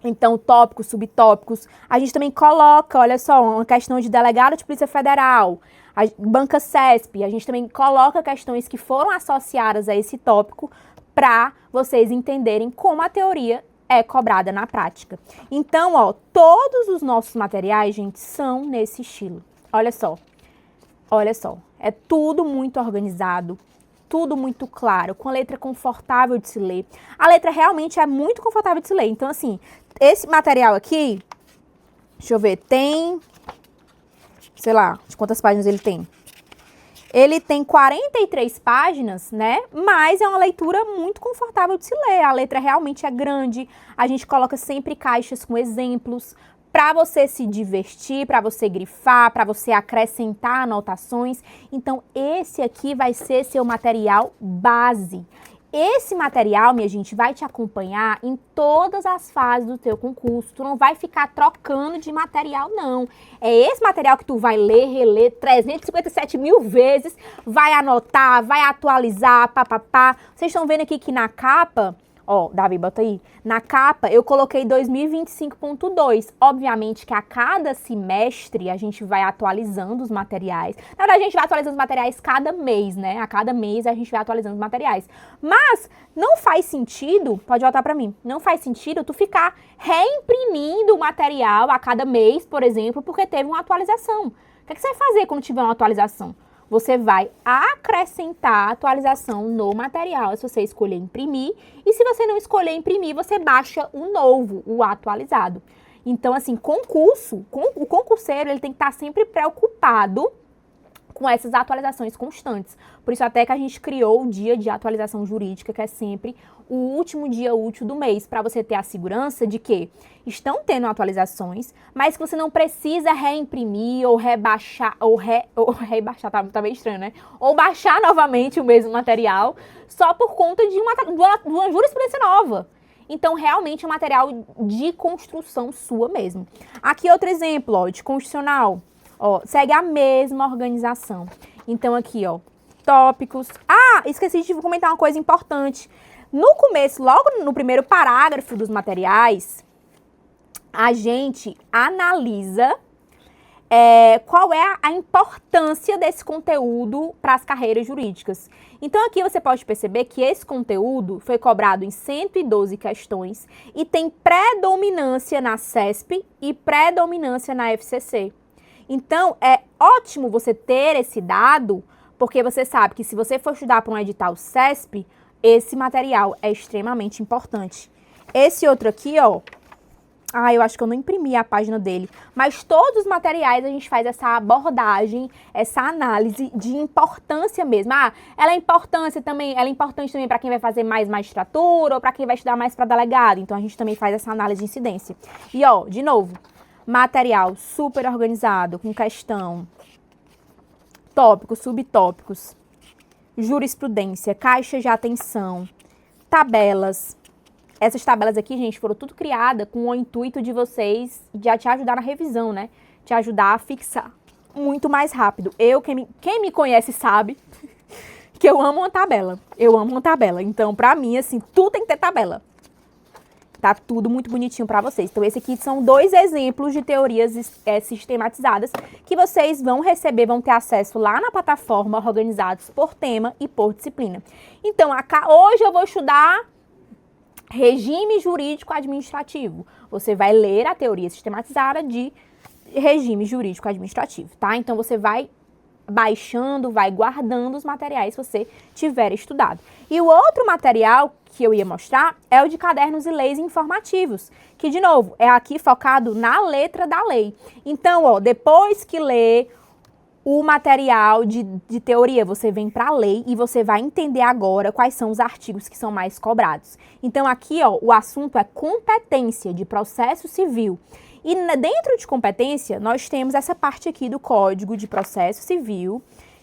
Então, tópicos, subtópicos. A gente também coloca, olha só, uma questão de delegado de Polícia Federal, a banca CESP. A gente também coloca questões que foram associadas a esse tópico para vocês entenderem como a teoria é cobrada na prática. Então, ó, todos os nossos materiais, gente, são nesse estilo. Olha só, é tudo muito organizado, tudo muito claro, com a letra confortável de se ler. A letra realmente é muito confortável de se ler. Então, assim, esse material aqui, deixa eu ver, tem, sei lá, de quantas páginas ele tem? Ele tem 43 páginas, né? Mas é uma leitura muito confortável de se ler. A letra realmente é grande. A gente coloca sempre caixas com exemplos para você se divertir, para você grifar, para você acrescentar anotações. Então, esse aqui vai ser seu material base. Esse material, minha gente, vai te acompanhar em todas as fases do teu concurso. Tu não vai ficar trocando de material, não. É esse material que tu vai ler, reler 357 mil vezes, vai anotar, vai atualizar, papapá. Vocês estão vendo aqui que na capa, ó, Davi, bota aí. Na capa, eu coloquei 2025.2. Obviamente que a cada semestre a gente vai atualizando os materiais. Na verdade, a gente vai atualizando os materiais cada mês, né? A cada mês a gente vai atualizando os materiais. Mas não faz sentido, pode voltar pra mim, não faz sentido tu ficar reimprimindo o material a cada mês, por exemplo, porque teve uma atualização. O que você vai fazer quando tiver uma atualização? Você vai acrescentar a atualização no material, se você escolher imprimir. E se você não escolher imprimir, você baixa o novo, o atualizado. Então, assim, o concurseiro, ele tem que estar sempre preocupado com essas atualizações constantes. Por isso até que a gente criou o dia de atualização jurídica, que é sempre o último dia útil do mês, para você ter a segurança de que estão tendo atualizações, mas que você não precisa reimprimir ou rebaixar, ou rebaixar, tá meio estranho, né? Ou baixar novamente o mesmo material, só por conta de uma jurisprudência nova. Então, realmente é um material de construção sua mesmo. Aqui outro exemplo, ó, de constitucional. Ó, segue a mesma organização. Então, aqui, ó, tópicos. Ah, esqueci de comentar uma coisa importante. No começo, logo no primeiro parágrafo dos materiais, a gente analisa qual é a importância desse conteúdo para as carreiras jurídicas. Então, aqui você pode perceber que esse conteúdo foi cobrado em 112 questões e tem predominância na CESP e predominância na FCC. Então, é ótimo você ter esse dado, porque você sabe que se você for estudar para um edital CESP, esse material é extremamente importante. Esse outro aqui, ó, eu acho que eu não imprimi a página dele, mas todos os materiais a gente faz essa abordagem, essa análise de importância mesmo. Ela é importante também para quem vai fazer mais magistratura ou para quem vai estudar mais para delegado. Então, a gente também faz essa análise de incidência. E, ó, de novo, material super organizado, com questão, tópicos, subtópicos, jurisprudência, caixa de atenção, tabelas. Essas tabelas aqui, gente, foram tudo criadas com o intuito de vocês já te ajudar na revisão, né? Te ajudar a fixar muito mais rápido. Quem me conhece sabe que eu amo uma tabela. Eu amo uma tabela. Então, pra mim, assim, tudo tem que ter tabela. Tá tudo muito bonitinho para vocês. Então, esse aqui são 2 exemplos de teorias sistematizadas que vocês vão receber, vão ter acesso lá na plataforma, organizados por tema e por disciplina. Então, hoje eu vou estudar regime jurídico administrativo. Você vai ler a teoria sistematizada de regime jurídico administrativo, tá? Então, você vai baixando, vai guardando os materiais que você tiver estudado. E o outro material que eu ia mostrar é o de cadernos e leis informativos, que, de novo, é aqui focado na letra da lei. Então, ó, depois que lê o material de teoria, você vem para a lei e você vai entender agora quais são os artigos que são mais cobrados. Então, aqui, ó, o assunto é competência de processo civil. E dentro de competência, nós temos essa parte aqui do Código de Processo Civil,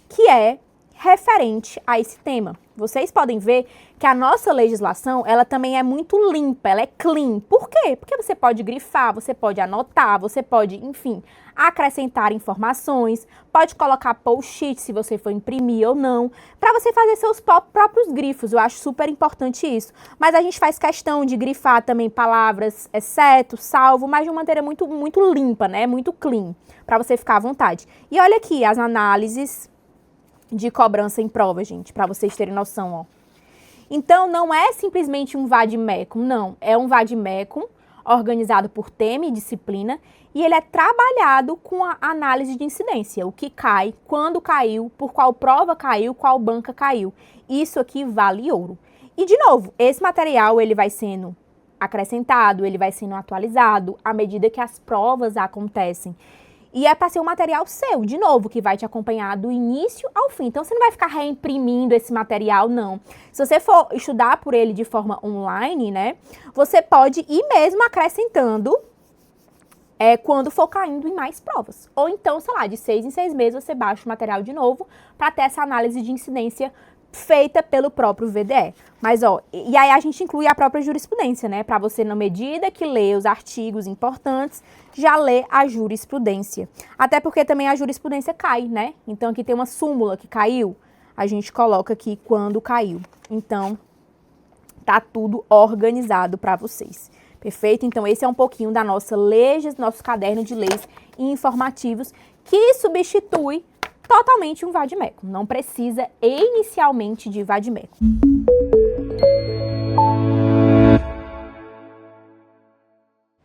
que é referente a esse tema. Vocês podem ver que a nossa legislação, ela também é muito limpa, ela é clean. Por quê? Porque você pode grifar, você pode anotar, você pode, enfim, acrescentar informações, pode colocar post-it se você for imprimir ou não, para você fazer seus próprios grifos. Eu acho super importante isso. Mas a gente faz questão de grifar também palavras, exceto, salvo, mas de uma maneira muito limpa, né? Muito clean, para você ficar à vontade. E olha aqui as análises de cobrança em prova, gente, para vocês terem noção, ó. Então, não é simplesmente um vade-mecum, não. É um vade-mecum organizado por tema e disciplina e ele é trabalhado com a análise de incidência. O que cai, quando caiu, por qual prova caiu, qual banca caiu. Isso aqui vale ouro. E, de novo, esse material ele vai sendo acrescentado, ele vai sendo atualizado à medida que as provas acontecem. E é para ser um material seu, de novo, que vai te acompanhar do início ao fim. Então, você não vai ficar reimprimindo esse material, não. Se você for estudar por ele de forma online, né, você pode ir mesmo acrescentando quando for caindo em mais provas. Ou então, sei lá, de 6 em 6 meses, você baixa o material de novo para ter essa análise de incidência feita pelo próprio VDE. Mas, ó, e aí a gente inclui a própria jurisprudência, né? Para você, na medida que lê os artigos importantes, já lê a jurisprudência. Até porque também a jurisprudência cai, né? Então, aqui tem uma súmula que caiu, a gente coloca aqui quando caiu. Então, tá tudo organizado para vocês. Perfeito? Então, esse é um pouquinho da nosso caderno de leis informativos, que substitui totalmente um vade-mecum. Não precisa inicialmente de vade-mecum.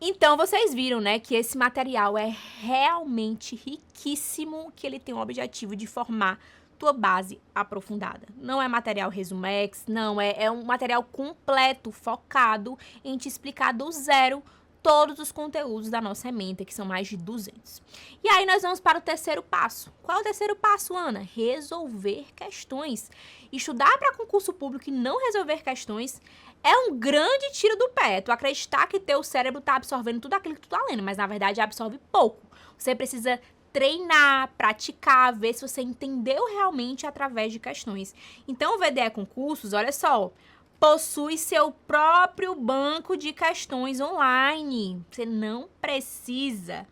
Então, vocês viram, né, que esse material é realmente riquíssimo, que ele tem o objetivo de formar tua base aprofundada. Não é material resumex, não, é um material completo, focado em te explicar do zero todos os conteúdos da nossa ementa, que são mais de 200. E aí nós vamos para o terceiro passo. Qual é o terceiro passo, Ana? Resolver questões. Estudar para concurso público e não resolver questões é um grande tiro do pé. Tu acreditar que teu cérebro está absorvendo tudo aquilo que tu tá lendo, mas na verdade absorve pouco. Você precisa treinar, praticar, ver se você entendeu realmente através de questões. Então o VDE Concursos, olha só, possui seu próprio banco de questões online. Você não precisa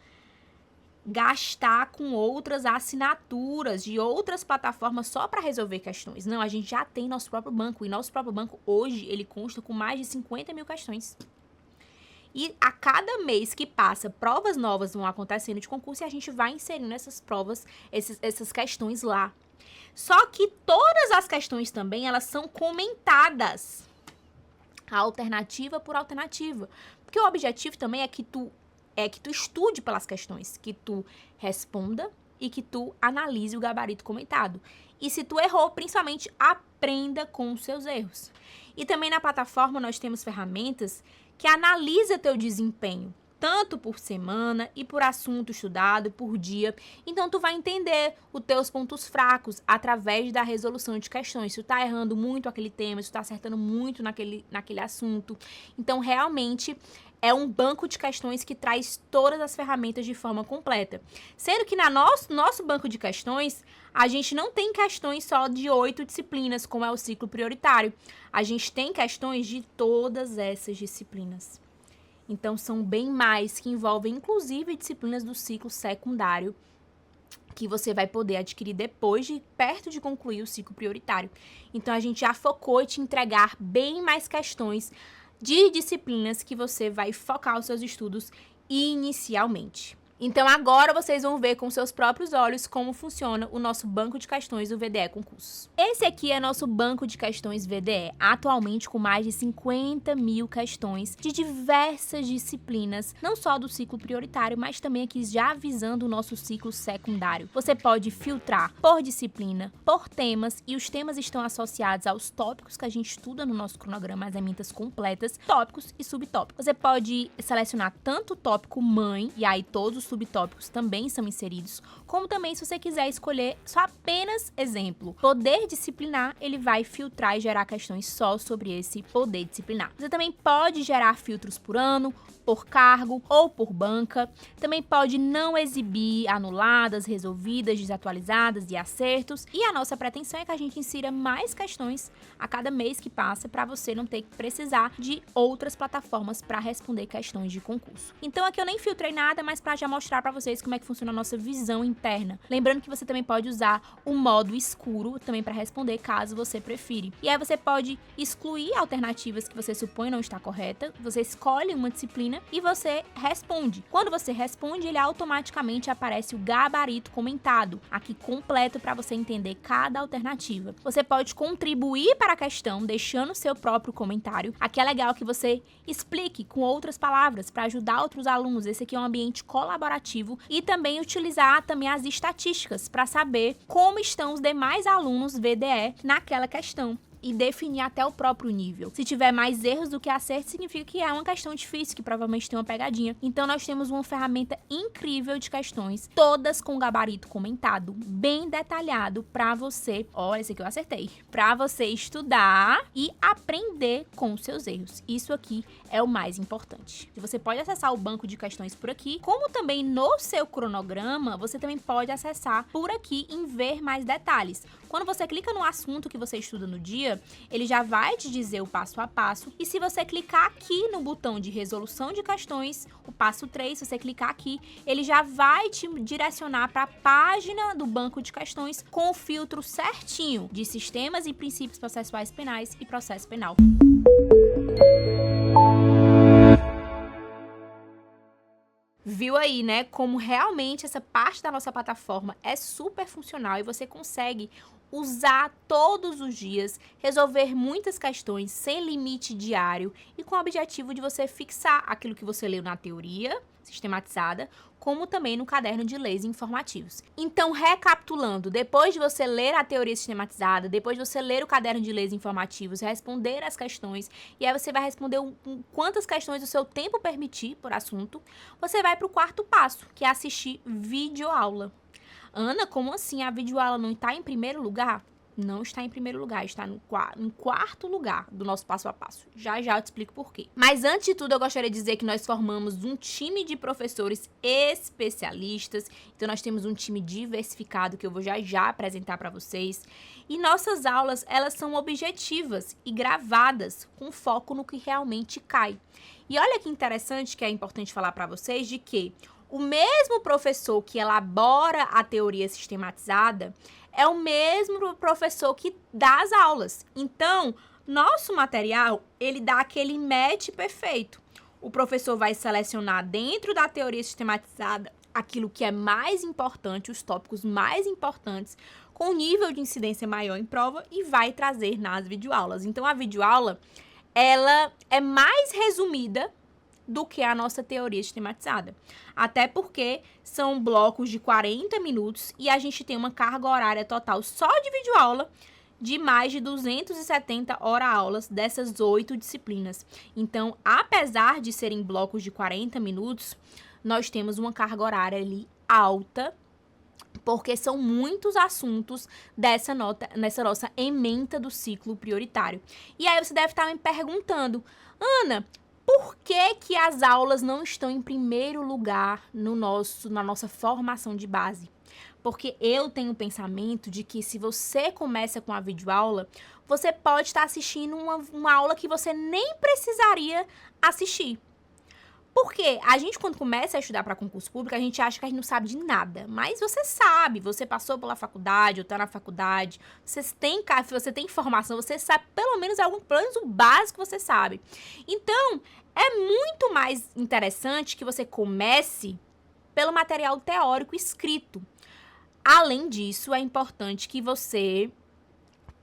gastar com outras assinaturas de outras plataformas só para resolver questões. Não, a gente já tem nosso próprio banco. E nosso próprio banco, hoje, ele consta com mais de 50 mil questões. E a cada mês que passa, provas novas vão acontecendo de concurso e a gente vai inserindo essas provas, essas questões lá. Só que todas as questões também, elas são comentadas, alternativa por alternativa. Porque o objetivo também é que tu estude pelas questões, que tu responda e que tu analise o gabarito comentado. E se tu errou, principalmente, aprenda com os seus erros. E também na plataforma nós temos ferramentas que analisa teu desempenho, tanto por semana e por assunto estudado, por dia. Então, tu vai entender os teus pontos fracos através da resolução de questões. Se tu tá errando muito aquele tema, se tu tá acertando muito naquele assunto. Então, realmente, é um banco de questões que traz todas as ferramentas de forma completa. Sendo que no nosso banco de questões, a gente não tem questões só de 8 disciplinas, como é o ciclo prioritário. A gente tem questões de todas essas disciplinas. Então, são bem mais, que envolvem, inclusive, disciplinas do ciclo secundário, que você vai poder adquirir depois perto de concluir o ciclo prioritário. Então, a gente já focou em te entregar bem mais questões de disciplinas que você vai focar os seus estudos inicialmente. Então, agora vocês vão ver com seus próprios olhos como funciona o nosso banco de questões do VDE Concursos. Esse aqui é nosso banco de questões VDE, atualmente com mais de 50 mil questões de diversas disciplinas, não só do ciclo prioritário, mas também aqui já visando o nosso ciclo secundário. Você pode filtrar por disciplina, por temas, e os temas estão associados aos tópicos que a gente estuda no nosso cronograma, as ementas completas, tópicos e subtópicos. Você pode selecionar tanto o tópico mãe, e aí todos os subtópicos também são inseridos, como também se você quiser escolher só apenas exemplo, poder disciplinar, ele vai filtrar e gerar questões só sobre esse poder disciplinar. Você também pode gerar filtros por ano, por cargo ou por banca. Também pode não exibir anuladas, resolvidas, desatualizadas e acertos. E a nossa pretensão é que a gente insira mais questões a cada mês que passa para você não ter que precisar de outras plataformas para responder questões de concurso. Então aqui eu nem filtrei nada, mas para já mostrar mostrar pra vocês como é que funciona a nossa visão interna. Lembrando que você também pode usar o modo escuro também para responder, caso você prefira. E aí você pode excluir alternativas que você supõe não estar correta, você escolhe uma disciplina e você responde. Quando você responde, ele automaticamente aparece o gabarito comentado, aqui completo para você entender cada alternativa. Você pode contribuir para a questão, deixando seu próprio comentário. Aqui é legal que você explique com outras palavras para ajudar outros alunos. Esse aqui é um ambiente colaborativo e também utilizar também as estatísticas para saber como estão os demais alunos VDE naquela questão e definir até o próprio nível. Se tiver mais erros do que acertos, significa que é uma questão difícil, que provavelmente tem uma pegadinha. Então, nós temos uma ferramenta incrível de questões, todas com gabarito comentado, bem detalhado para você. Olha, esse aqui eu acertei. Para você estudar e aprender com os seus erros. Isso aqui é o mais importante. Você pode acessar o banco de questões por aqui, como também no seu cronograma, você também pode acessar por aqui em ver mais detalhes. Quando você clica no assunto que você estuda no dia, ele já vai te dizer o passo a passo. E se você clicar aqui no botão de resolução de questões, o passo 3, se você clicar aqui, ele já vai te direcionar para a página do banco de questões com o filtro certinho de sistemas e princípios processuais penais e processo penal. Viu aí, né, como realmente essa parte da nossa plataforma é super funcional e você consegue usar todos os dias, resolver muitas questões sem limite diário e com o objetivo de você fixar aquilo que você leu na teoria sistematizada, como também no caderno de leis informativos. Então, recapitulando, depois de você ler a teoria sistematizada, depois de você ler o caderno de leis informativos, responder as questões, e aí você vai responder quantas questões o seu tempo permitir por assunto, você vai para o quarto passo, que é assistir videoaula. Ana, como assim? A videoaula não está em primeiro lugar? Não está em primeiro lugar, está no quarto lugar do nosso passo a passo. Já já eu te explico por quê. Mas antes de tudo, eu gostaria de dizer que nós formamos um time de professores especialistas. Então, nós temos um time diversificado que eu vou já já apresentar para vocês. E nossas aulas, elas são objetivas e gravadas com foco no que realmente cai. E olha que interessante, que é importante falar para vocês, de que o mesmo professor que elabora a teoria sistematizada é o mesmo professor que dá as aulas. Então, nosso material, ele dá aquele match perfeito. O professor vai selecionar dentro da teoria sistematizada aquilo que é mais importante, os tópicos mais importantes, com nível de incidência maior em prova e vai trazer nas videoaulas. Então, a videoaula, ela é mais resumida do que a nossa teoria sistematizada. Até porque são blocos de 40 minutos e a gente tem uma carga horária total só de videoaula de mais de 270 hora-aulas dessas 8 disciplinas. Então, apesar de serem blocos de 40 minutos, nós temos uma carga horária ali alta, porque são muitos assuntos nessa nossa ementa do ciclo prioritário. E aí você deve estar me perguntando, Ana, por que as aulas não estão em primeiro lugar na nossa formação de base? Porque eu tenho o pensamento de que se você começa com a videoaula, você pode estar assistindo uma aula que você nem precisaria assistir. Porque a gente, quando começa a estudar para concurso público, a gente acha que a gente não sabe de nada. Mas você sabe, você passou pela faculdade, ou está na faculdade, você tem informação, você sabe pelo menos o básico você sabe. Então, é muito mais interessante que você comece pelo material teórico escrito. Além disso, é importante que você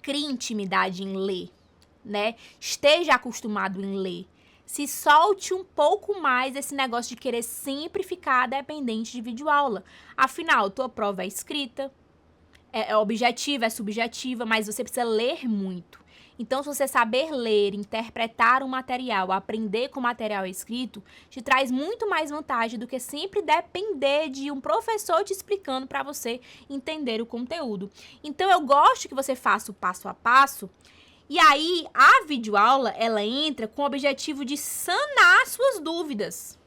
crie intimidade em ler, né? Esteja acostumado em ler. Se solte um pouco mais esse negócio de querer sempre ficar dependente de videoaula. Afinal, tua prova é escrita, é objetiva, é subjetiva, mas você precisa ler muito. Então, se você saber ler, interpretar um material, aprender com o material escrito, te traz muito mais vantagem do que sempre depender de um professor te explicando para você entender o conteúdo. Então, eu gosto que você faça o passo a passo. E aí, a videoaula, ela entra com o objetivo de sanar suas dúvidas,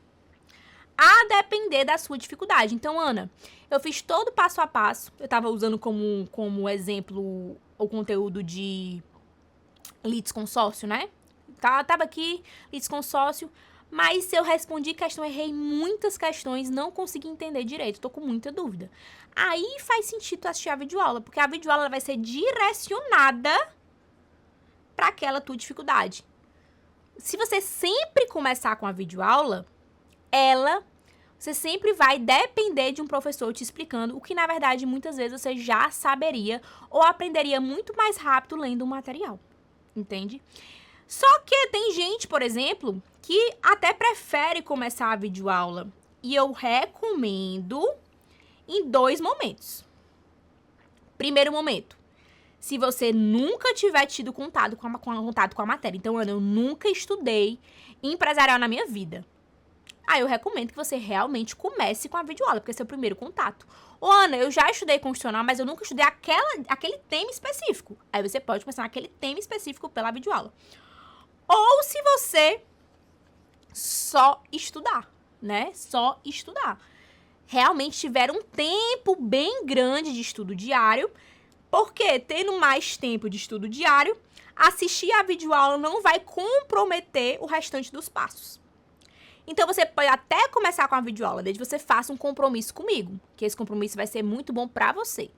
a depender da sua dificuldade. Então, Ana, eu fiz todo o passo a passo, eu estava usando como exemplo o conteúdo de litisconsórcio, né? Tava aqui, litisconsórcio, Mas se eu respondi questão, errei muitas questões, não consegui entender direito, tô com muita dúvida. Aí faz sentido tu assistir a videoaula, porque a videoaula vai ser direcionada para aquela tua dificuldade. Se você sempre começar com a videoaula, você sempre vai depender de um professor te explicando o que, na verdade, muitas vezes você já saberia ou aprenderia muito mais rápido lendo o material, entende? Só que tem gente, por exemplo, que até prefere começar a videoaula. E eu recomendo em 2 momentos. Primeiro momento, se você nunca tiver tido contato com a matéria. Então, Ana, eu nunca estudei empresarial na minha vida. Aí eu recomendo que você realmente comece com a videoaula, porque esse é o primeiro contato. Ô, Ana, eu já estudei constitucional, mas eu nunca estudei aquele tema específico. Aí você pode começar naquele tema específico pela videoaula. Ou se você só estudar, né? Só estudar. Realmente tiver um tempo bem grande de estudo diário, porque tendo mais tempo de estudo diário, assistir a videoaula não vai comprometer o restante dos passos. Então, você pode até começar com a videoaula, desde que você faça um compromisso comigo, que esse compromisso vai ser muito bom para você.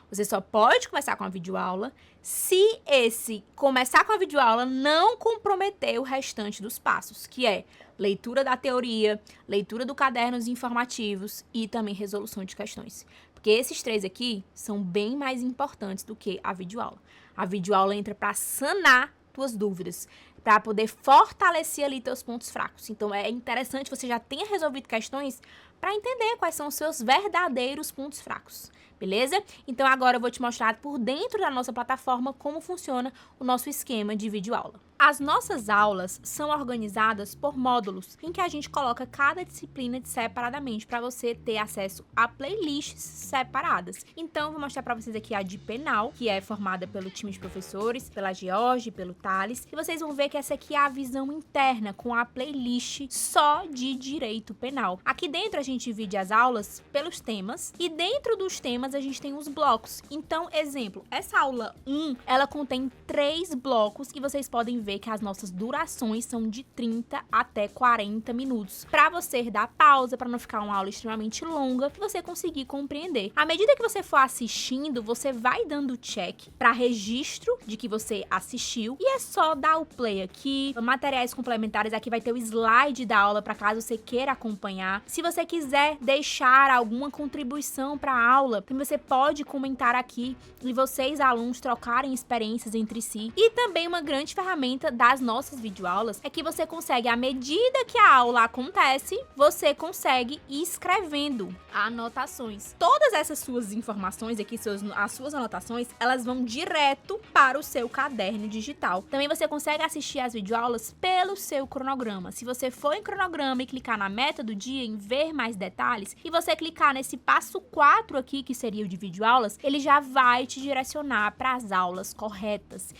Você só pode começar com a videoaula se esse começar com a videoaula não comprometer o restante dos passos, que é leitura da teoria, leitura do cadernos informativos e também resolução de questões. Porque esses 3 aqui são bem mais importantes do que a videoaula. A videoaula entra para sanar tuas dúvidas, para poder fortalecer ali teus pontos fracos. Então, é interessante que você já tenha resolvido questões para entender quais são os seus verdadeiros pontos fracos. Beleza? Então, agora eu vou te mostrar por dentro da nossa plataforma como funciona o nosso esquema de videoaula. As nossas aulas são organizadas por módulos, em que a gente coloca cada disciplina separadamente para você ter acesso a playlists separadas. Então, eu vou mostrar para vocês aqui a de penal, que é formada pelo time de professores, pela George, pelo Thales, e vocês vão ver que essa aqui é a visão interna, com a playlist só de direito penal. Aqui dentro a gente divide as aulas pelos temas, e dentro dos temas a gente tem os blocos. Então, exemplo, essa aula 1, ela contém 3 blocos, e vocês podem ver que as nossas durações são de 30 até 40 minutos, para você dar pausa, para não ficar uma aula extremamente longa, e você conseguir compreender. À medida que você for assistindo, você vai dando check para registro de que você assistiu, e é só dar o play aqui. Materiais complementares, aqui vai ter o slide da aula para caso você queira acompanhar. Se você quiser deixar alguma contribuição para a aula, você pode comentar aqui e vocês, alunos, trocarem experiências entre si. E também uma grande ferramenta das nossas videoaulas é que você consegue, à medida que a aula acontece, você consegue ir escrevendo anotações. Todas essas suas informações aqui, as suas anotações, elas vão direto para o seu caderno digital. Também você consegue assistir as videoaulas pelo seu cronograma. Se você for em cronograma e clicar na meta do dia, em ver mais detalhes, e você clicar nesse passo 4 aqui, que seria o de videoaulas, ele já vai te direcionar para as aulas corretas.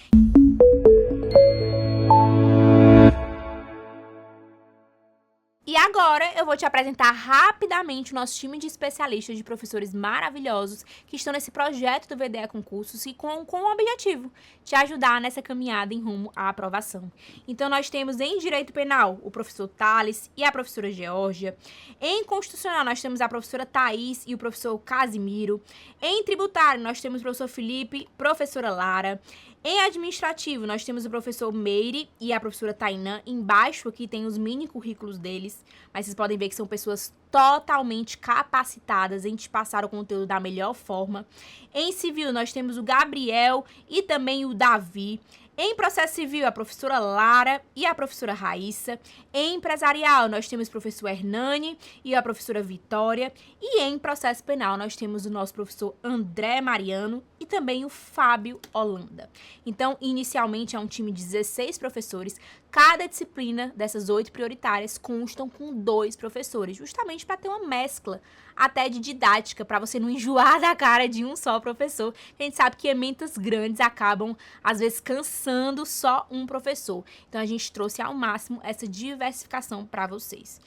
E agora eu vou te apresentar rapidamente o nosso time de especialistas, de professores maravilhosos que estão nesse projeto do VDE Concursos e com o objetivo de ajudar nessa caminhada em rumo à aprovação. Então nós temos em Direito Penal o professor Thales e a professora Geórgia. Em Constitucional nós temos a professora Thaís e o professor Casimiro. Em Tributário nós temos o professor Felipe, professora Lara. Em Administrativo, nós temos o professor Meire e a professora Tainã. Embaixo aqui tem os mini currículos deles, mas vocês podem ver que são pessoas totalmente capacitadas em te passar o conteúdo da melhor forma. Em Civil, nós temos o Gabriel e também o Davi. Em Processo Civil, a professora Lara e a professora Raíssa. Em Empresarial, nós temos o professor Hernani e a professora Vitória. E em Processo Penal, nós temos o nosso professor André Mariano e também o Fábio Holanda. Então, inicialmente, é um time de 16 professores. Cada disciplina dessas 8 prioritárias constam com 2 professores, justamente para ter uma mescla até de didática, para você não enjoar da cara de um só professor. A gente sabe que ementas grandes acabam, às vezes, cansando só um professor. Então, a gente trouxe ao máximo essa diversificação para vocês.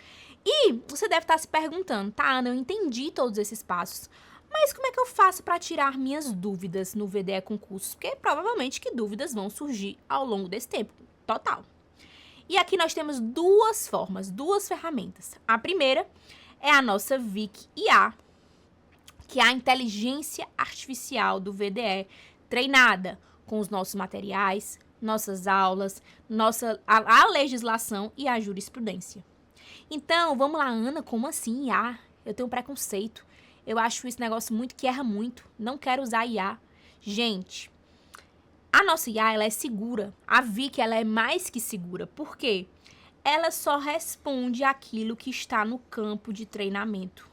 E você deve estar se perguntando, tá, Ana, eu entendi todos esses passos, mas como é que eu faço para tirar minhas dúvidas no VDE Concursos? Porque provavelmente que dúvidas vão surgir ao longo desse tempo. Total. E aqui nós temos duas formas, duas ferramentas. A primeira é a nossa Vic IA, que é a inteligência artificial do VDE, treinada com os nossos materiais, nossas aulas, a legislação e a jurisprudência. Então, vamos lá, Ana, como assim IA? Eu tenho um preconceito. Eu acho esse negócio muito que erra muito. Não quero usar IA. Gente, a nossa IA, ela é segura. A Vic, ela é mais que segura. Por quê? Ela só responde aquilo que está no campo de treinamento.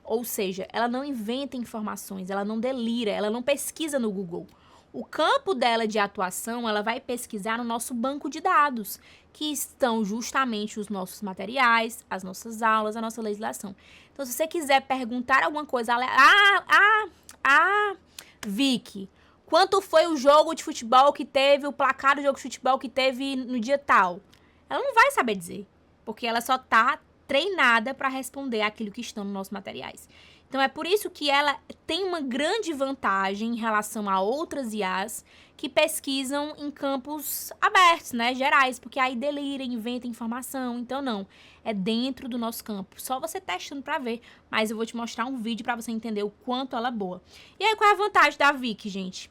Ou seja, ela não inventa informações, ela não delira, ela não pesquisa no Google. O campo dela de atuação, ela vai pesquisar no nosso banco de dados, que estão justamente os nossos materiais, as nossas aulas, a nossa legislação. Então, se você quiser perguntar alguma coisa, Vicky, quanto foi o jogo de futebol que teve, o placar do jogo de futebol que teve no dia tal? Ela não vai saber dizer, porque ela só está treinada para responder aquilo que estão nos nossos materiais. Então, é por isso que ela tem uma grande vantagem em relação a outras IAs que pesquisam em campos abertos, né, gerais, porque aí delira, inventa informação. Então, não, é dentro do nosso campo. Só você testando para ver, mas eu vou te mostrar um vídeo para você entender o quanto ela é boa. E aí, qual é a vantagem da Vic, gente?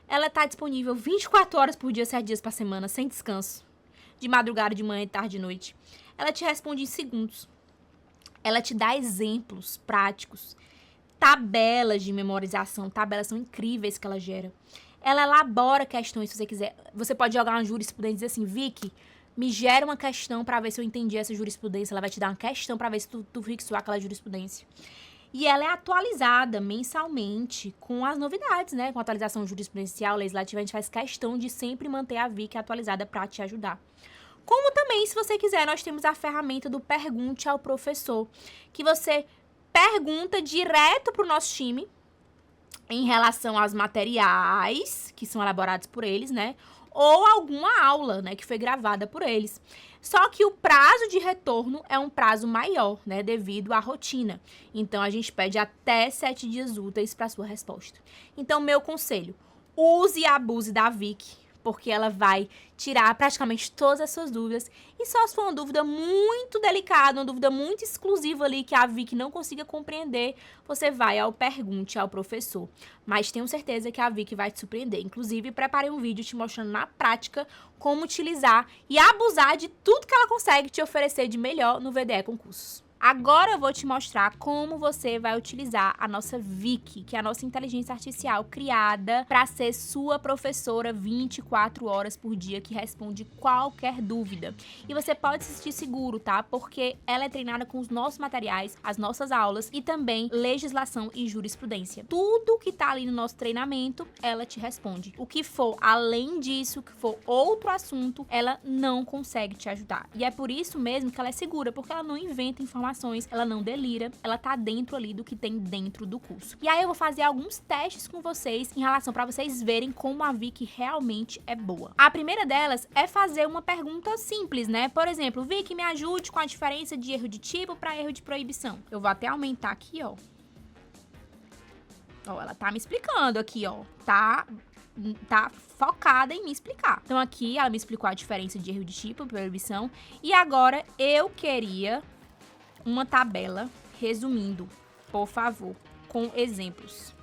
Ela está disponível 24 horas por dia, 7 dias por semana, sem descanso. De madrugada, de manhã, de tarde, de noite. Ela te responde em segundos. Ela te dá exemplos práticos, tabelas de memorização, tabelas são incríveis que ela gera. Ela elabora questões, se você quiser. Você pode jogar uma jurisprudência e dizer assim, Vicky, me gera uma questão para ver se eu entendi essa jurisprudência. Ela vai te dar uma questão para ver se tu fixou aquela jurisprudência. E ela é atualizada mensalmente com as novidades, né? Com a atualização jurisprudencial, legislativa, a gente faz questão de sempre manter a Vicky atualizada para te ajudar. Como também, se você quiser, nós temos a ferramenta do Pergunte ao Professor, que você pergunta direto para o nosso time em relação aos materiais que são elaborados por eles, né? Ou alguma aula, né, que foi gravada por eles. Só que o prazo de retorno é um prazo maior, né, devido à rotina. Então, a gente pede até 7 dias úteis para sua resposta. Então, meu conselho, use e abuse da Vic, porque ela vai tirar praticamente todas as suas dúvidas. E só se for uma dúvida muito delicada, uma dúvida muito exclusiva ali que a Vic não consiga compreender, você vai ao Pergunte ao Professor. Mas tenho certeza que a Vic vai te surpreender. Inclusive, preparei um vídeo te mostrando na prática como utilizar e abusar de tudo que ela consegue te oferecer de melhor no VDE Concursos. Agora eu vou te mostrar como você vai utilizar a nossa Vic, que é a nossa inteligência artificial criada para ser sua professora 24 horas por dia, que responde qualquer dúvida. E você pode se sentir seguro, tá? Porque ela é treinada com os nossos materiais, as nossas aulas e também legislação e jurisprudência. Tudo que tá ali no nosso treinamento, ela te responde. O que for além disso, que for outro assunto, ela não consegue te ajudar. E é por isso mesmo que ela é segura, porque ela não inventa informações, ela não delira, ela tá dentro ali do que tem dentro do curso. E aí eu vou fazer alguns testes com vocês em relação para vocês verem como a Vic realmente é boa. A primeira delas é fazer uma pergunta simples, né? Por exemplo, Vic, me ajude com a diferença de erro de tipo para erro de proibição. Eu vou até aumentar aqui, ó. Ó, ela tá me explicando aqui, ó. Tá focada em me explicar. Então aqui ela me explicou a diferença de erro de tipo e proibição. E agora eu queria uma tabela resumindo, por favor, com exemplos.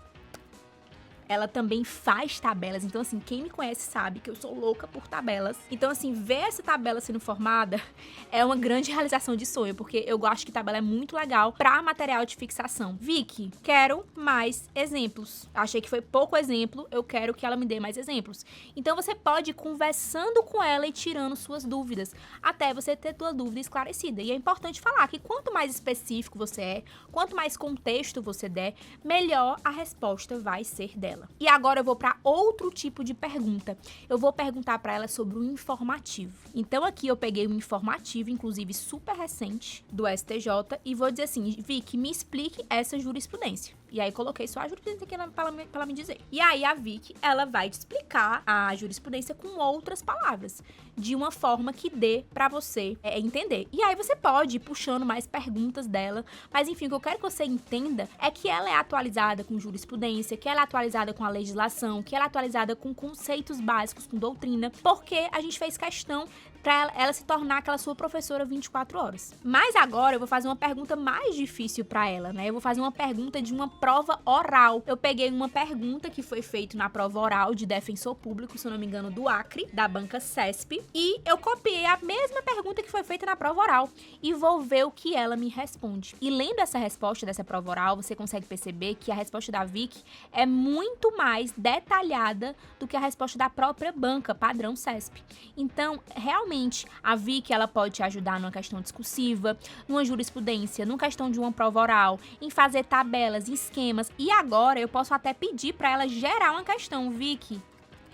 Ela também faz tabelas, então assim, quem me conhece sabe que eu sou louca por tabelas. Então assim, ver essa tabela sendo formada é uma grande realização de sonho, porque eu acho que tabela é muito legal para material de fixação. Vicky, quero mais exemplos. Achei que foi pouco exemplo, eu quero que ela me dê mais exemplos. Então você pode ir conversando com ela e tirando suas dúvidas, até você ter sua dúvida esclarecida. E é importante falar que quanto mais específico você é, quanto mais contexto você der, melhor a resposta vai ser dela. E agora eu vou para outro tipo de pergunta. Eu vou perguntar para ela sobre o informativo. Então aqui eu peguei um informativo, inclusive super recente, do STJ, e vou dizer assim, Vicky, me explique essa jurisprudência. E aí coloquei só a jurisprudência aqui para ela me dizer. E aí a Vicky, ela vai te explicar a jurisprudência com outras palavras, de uma forma que dê para você entender. E aí você pode ir puxando mais perguntas dela, mas enfim, o que eu quero que você entenda é que ela é atualizada com jurisprudência, que ela é atualizada com a legislação, que ela é atualizada com conceitos básicos, com doutrina, porque a gente fez questão para ela se tornar aquela sua professora 24 horas. Mas agora eu vou fazer uma pergunta mais difícil para ela, né? Eu vou fazer uma pergunta de uma prova oral. Eu peguei uma pergunta que foi feita na prova oral de defensor público, se eu não me engano, do Acre, da banca CESP, e eu copiei a mesma pergunta que foi feita na prova oral e vou ver o que ela me responde. E lendo essa resposta dessa prova oral, você consegue perceber que a resposta da Vicky é muito mais detalhada do que a resposta da própria banca padrão CESP. Então, realmente, a Vicky, ela pode te ajudar numa questão discursiva, numa jurisprudência, numa questão de uma prova oral, em fazer tabelas, esquemas. E agora eu posso até pedir para ela gerar uma questão. Vicky,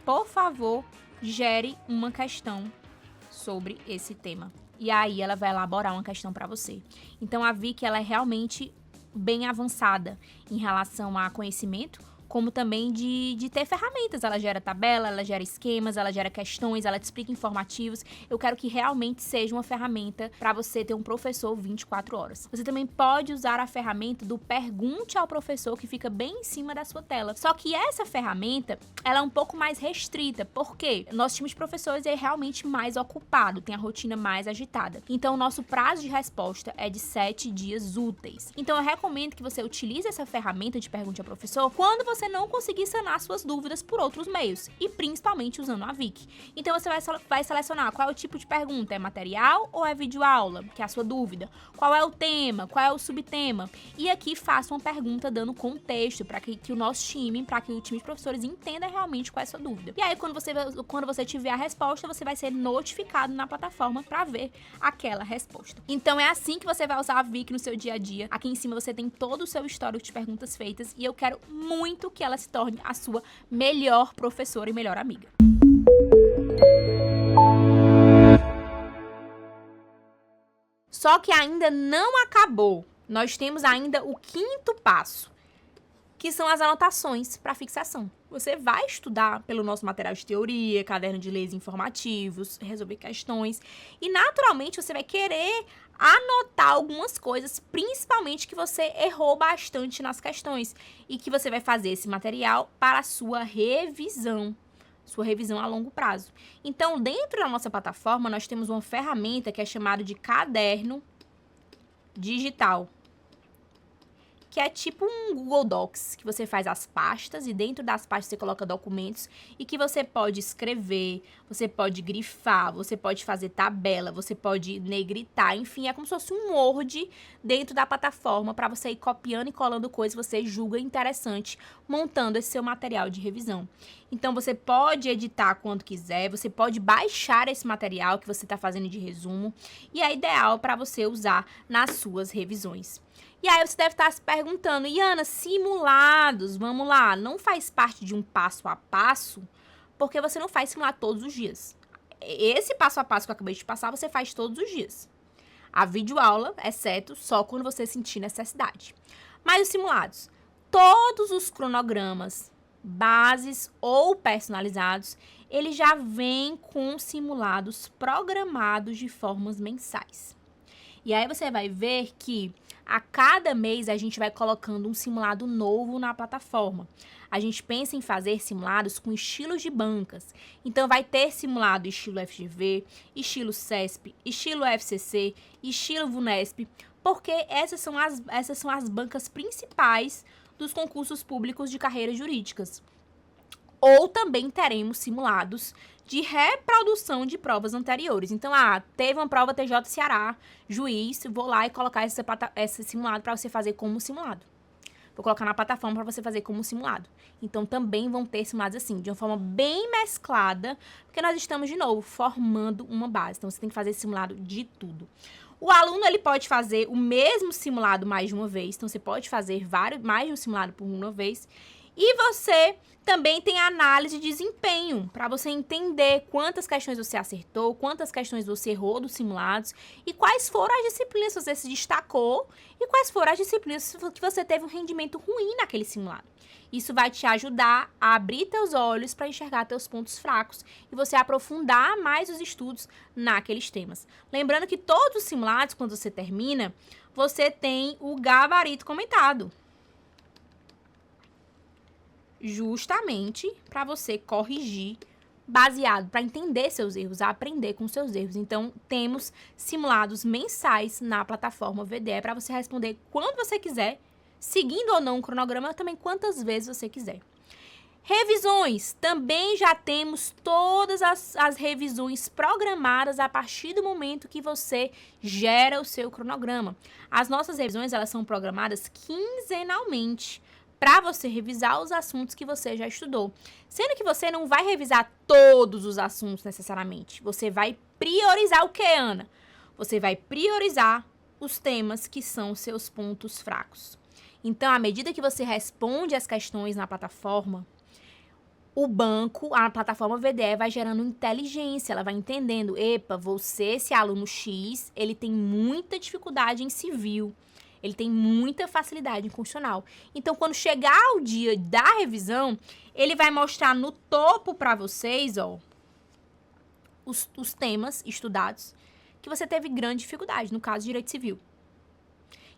por favor, gere uma questão sobre esse tema. E aí ela vai elaborar uma questão para você. Então a Vicky, ela é realmente bem avançada em relação a conhecimento, como também de ter ferramentas. Ela gera tabela, ela gera esquemas, ela gera questões, ela te explica informativos. Eu quero que realmente seja uma ferramenta para você ter um professor 24 horas. Você também pode usar a ferramenta do Pergunte ao Professor, que fica bem em cima da sua tela. Só que essa ferramenta, ela é um pouco mais restrita. Por quê? Nosso time de professores é realmente mais ocupado, tem a rotina mais agitada. Então, o nosso prazo de resposta é de 7 dias úteis. Então, eu recomendo que você utilize essa ferramenta de Pergunte ao Professor quando você não conseguir sanar suas dúvidas por outros meios, e principalmente usando a Vicky. Então você vai selecionar qual é o tipo de pergunta, é material ou é videoaula, que é a sua dúvida, qual é o tema, qual é o subtema, e aqui faça uma pergunta dando contexto para que o nosso time, para que o time de professores entenda realmente qual é a sua dúvida. E aí quando você tiver a resposta, você vai ser notificado na plataforma para ver aquela resposta. Então é assim que você vai usar a Vicky no seu dia a dia. Aqui em cima você tem todo o seu histórico de perguntas feitas, e eu quero muito que ela se torne a sua melhor professora e melhor amiga. Só que ainda não acabou. Nós temos ainda o 5º passo, que são as anotações para fixação. Você vai estudar pelo nosso material de teoria, caderno de leis informativos, resolver questões, e naturalmente você vai querer anotar algumas coisas, principalmente que você errou bastante nas questões, e que você vai fazer esse material para a sua revisão a longo prazo. Então, dentro da nossa plataforma, nós temos uma ferramenta que é chamada de caderno digital, que é tipo um Google Docs, que você faz as pastas e dentro das pastas você coloca documentos e que você pode escrever, você pode grifar, você pode fazer tabela, você pode negritar, enfim, é como se fosse um Word dentro da plataforma para você ir copiando e colando coisas que você julga interessante, montando esse seu material de revisão. Então, você pode editar quando quiser, você pode baixar esse material que você está fazendo de resumo e é ideal para você usar nas suas revisões. E aí você deve estar se perguntando, Iana, simulados, vamos lá, não faz parte de um passo a passo, porque você não faz simulado todos os dias. Esse passo a passo que eu acabei de passar, você faz todos os dias. A videoaula, exceto só quando você sentir necessidade. Mas os simulados, todos os cronogramas, bases ou personalizados, eles já vêm com simulados programados de formas mensais. E aí você vai ver que a cada mês a gente vai colocando um simulado novo na plataforma. A gente pensa em fazer simulados com estilos de bancas. Então vai ter simulado estilo FGV, estilo CESP, estilo FCC, estilo VUNESP, porque essas são as bancas principais dos concursos públicos de carreiras jurídicas. Ou também teremos simulados de reprodução de provas anteriores. Então, teve uma prova TJ Ceará, juiz, vou lá e colocar esse simulado para você fazer como simulado. Vou colocar na plataforma para você fazer como simulado. Então, também vão ter simulados assim, de uma forma bem mesclada, porque nós estamos, de novo, formando uma base. Então, você tem que fazer simulado de tudo. O aluno, ele pode fazer o mesmo simulado mais de uma vez. Então, você pode fazer mais de um simulado por uma vez. E você também tem análise de desempenho, para você entender quantas questões você acertou, quantas questões você errou dos simulados e quais foram as disciplinas que você se destacou e quais foram as disciplinas que você teve um rendimento ruim naquele simulado. Isso vai te ajudar a abrir teus olhos para enxergar teus pontos fracos e você aprofundar mais os estudos naqueles temas. Lembrando que todos os simulados, quando você termina, você tem o gabarito comentado, justamente para você corrigir baseado para entender seus erros, a aprender com seus erros. Então, temos simulados mensais na plataforma VDE para você responder quando você quiser, seguindo ou não o cronograma, também quantas vezes você quiser. Revisões. Também já temos todas as revisões programadas a partir do momento que você gera o seu cronograma. As nossas revisões, elas são programadas quinzenalmente para você revisar os assuntos que você já estudou. Sendo que você não vai revisar todos os assuntos necessariamente. Você vai priorizar o que, Ana? Você vai priorizar os temas que são seus pontos fracos. Então, à medida que você responde as questões na plataforma, o banco, a plataforma VDE vai gerando inteligência, ela vai entendendo, epa, você, esse aluno X, ele tem muita dificuldade em civil, ele tem muita facilidade em constitucional. Então, quando chegar o dia da revisão, ele vai mostrar no topo para vocês, ó, os temas estudados que você teve grande dificuldade, no caso, direito civil.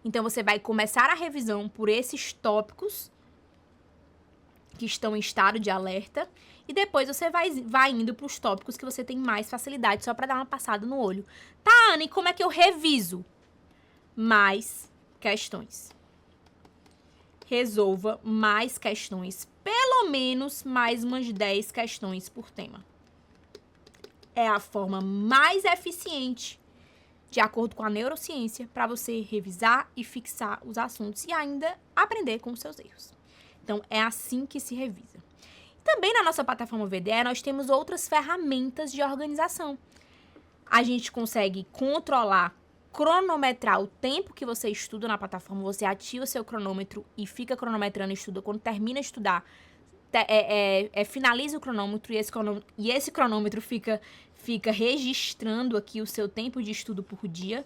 Então, você vai começar a revisão por esses tópicos que estão em estado de alerta, e depois você vai indo para os tópicos que você tem mais facilidade, só para dar uma passada no olho. Tá, Ana, e como é que eu reviso? Mais questões. Resolva mais questões, pelo menos mais umas 10 questões por tema. É a forma mais eficiente, de acordo com a neurociência, para você revisar e fixar os assuntos e ainda aprender com os seus erros. Então, é assim que se revisa. Também na nossa plataforma VDE, nós temos outras ferramentas de organização. A gente consegue controlar, cronometrar o tempo que você estuda na plataforma. Você ativa o seu cronômetro e fica cronometrando e estuda. Quando termina de estudar, finaliza o cronômetro e esse cronômetro fica registrando aqui o seu tempo de estudo por dia.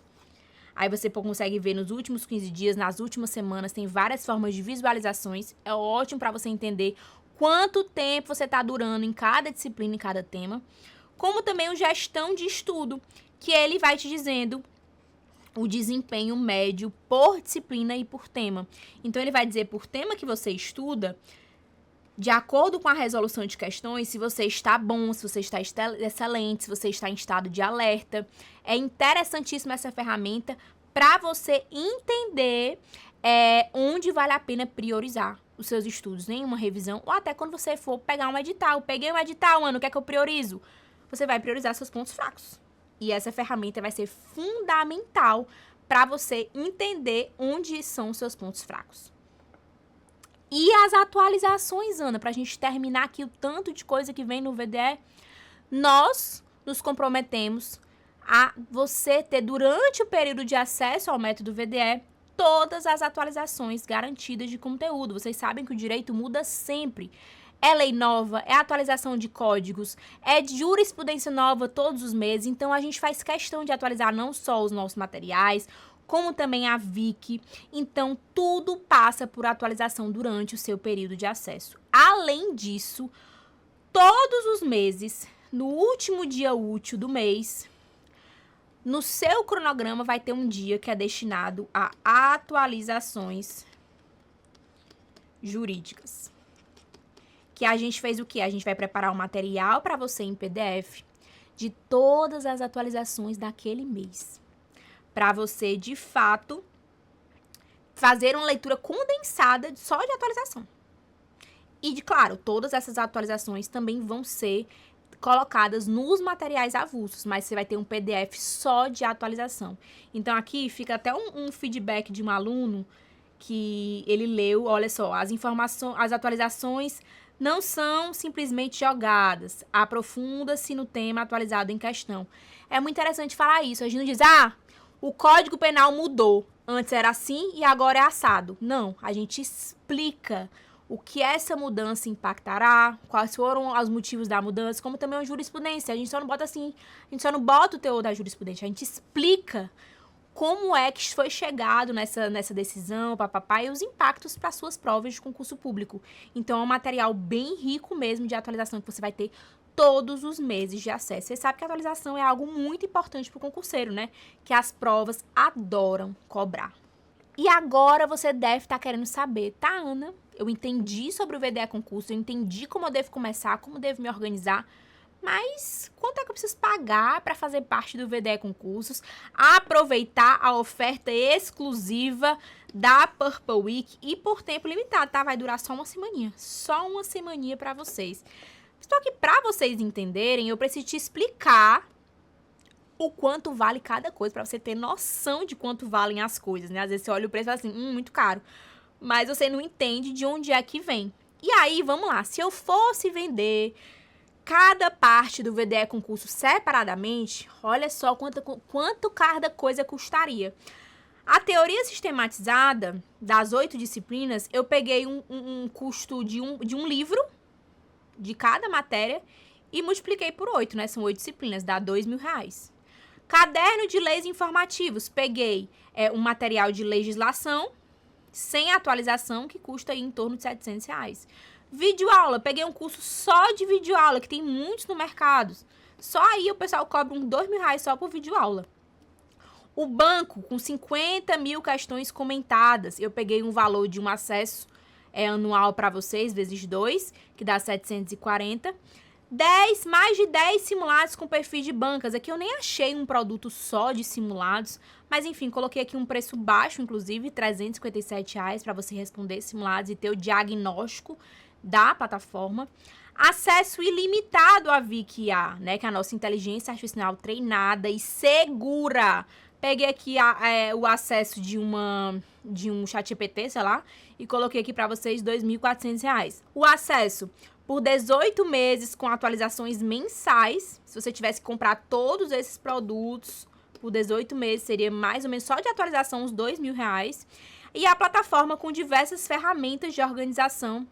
Aí você consegue ver nos últimos 15 dias, nas últimas semanas, tem várias formas de visualizações. É ótimo para você entender quanto tempo você está durando em cada disciplina, em cada tema. Como também o gestão de estudo, que ele vai te dizendo o desempenho médio por disciplina e por tema. Então, ele vai dizer por tema que você estuda, de acordo com a resolução de questões, se você está bom, se você está excelente, se você está em estado de alerta. É interessantíssima essa ferramenta para você entender onde vale a pena priorizar os seus estudos em uma revisão ou até quando você for pegar um edital. Peguei um edital, Ana, o que é que eu priorizo? Você vai priorizar seus pontos fracos. E essa ferramenta vai ser fundamental para você entender onde são os seus pontos fracos. E as atualizações, Ana, para a gente terminar aqui o tanto de coisa que vem no VDE, nós nos comprometemos a você ter, durante o período de acesso ao método VDE, todas as atualizações garantidas de conteúdo. Vocês sabem que o direito muda sempre. É lei nova, é atualização de códigos, é jurisprudência nova todos os meses. Então, a gente faz questão de atualizar não só os nossos materiais, como também a Wiki. Então, tudo passa por atualização durante o seu período de acesso. Além disso, todos os meses, no último dia útil do mês, no seu cronograma vai ter um dia que é destinado a atualizações jurídicas. Que a gente fez o quê? A gente vai preparar um material para você em PDF de todas as atualizações daquele mês. Para você, de fato, fazer uma leitura condensada só de atualização. E, claro, todas essas atualizações também vão ser colocadas nos materiais avulsos, mas você vai ter um PDF só de atualização. Então, aqui fica até um feedback de um aluno que ele leu, olha só, as atualizações não são simplesmente jogadas, aprofunda-se no tema atualizado em questão. É muito interessante falar isso, a gente não diz, o Código Penal mudou, antes era assim e agora é assado. Não, a gente explica o que essa mudança impactará, quais foram os motivos da mudança, como também a jurisprudência. A gente só não bota assim, a gente só não bota o teor da jurisprudência, a gente explica como é que foi chegado nessa decisão, papapá, e os impactos para suas provas de concurso público. Então, é um material bem rico mesmo de atualização que você vai ter todos os meses de acesso. Você sabe que a atualização é algo muito importante para o concurseiro, né? Que as provas adoram cobrar. E agora você deve estar querendo saber, tá, Ana? Eu entendi sobre o VDE concurso, eu entendi como eu devo começar, como eu devo me organizar, Mas quanto é que eu preciso pagar para fazer parte do VDE Concursos, aproveitar a oferta exclusiva da Purple Week e por tempo limitado, tá? Vai durar só uma semaninha para vocês. Só que para vocês entenderem, eu preciso te explicar o quanto vale cada coisa, para você ter noção de quanto valem as coisas, né? Às vezes você olha o preço e fala assim, muito caro, mas você não entende de onde é que vem. E aí, vamos lá, se eu fosse vender cada parte do VDE Concurso separadamente, olha só quanto cada coisa custaria. A teoria sistematizada das 8 disciplinas, eu peguei um custo de um livro de cada matéria e multipliquei por 8, né? São 8 disciplinas, dá R$2.000. Caderno de leis informativos, peguei um material de legislação sem atualização que custa aí em torno de R$700. Videoaula, peguei um curso só de videoaula, que tem muitos no mercado. Só aí o pessoal cobra uns R$2.000 só por videoaula. O banco, com 50 mil questões comentadas, eu peguei um valor de um acesso anual para vocês, vezes 2, que dá 740. Mais de 10 simulados com perfil de bancas. Aqui eu nem achei um produto só de simulados, mas enfim, coloquei aqui um preço baixo, inclusive, R$357 para você responder simulados e ter o diagnóstico da plataforma. Acesso ilimitado à VIC-IA, né, que é a nossa inteligência artificial treinada e segura. Peguei aqui o acesso de um ChatGPT, sei lá, e coloquei aqui para vocês R$2.400. O acesso por 18 meses com atualizações mensais. Se você tivesse que comprar todos esses produtos por 18 meses, seria mais ou menos só de atualização uns R$2.000. E a plataforma com diversas ferramentas de organização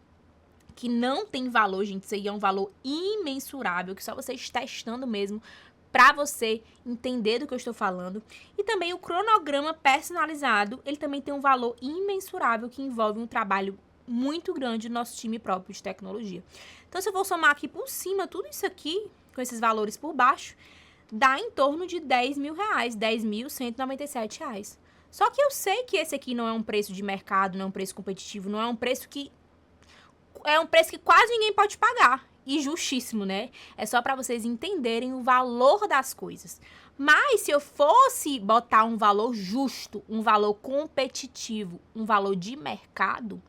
que não tem valor, gente. Isso aí é um valor imensurável, que só vocês testando mesmo para você entender do que eu estou falando. E também o cronograma personalizado, ele também tem um valor imensurável que envolve um trabalho muito grande do nosso time próprio de tecnologia. Então, se eu for somar aqui por cima, tudo isso aqui, com esses valores por baixo, dá em torno de R$10.000, R$10.197. Só que eu sei que esse aqui não é um preço de mercado, não é um preço competitivo, não é um preço que... É um preço que quase ninguém pode pagar. E justíssimo, né? É só para vocês entenderem o valor das coisas. Mas se eu fosse botar um valor justo, um valor competitivo, um valor de mercado,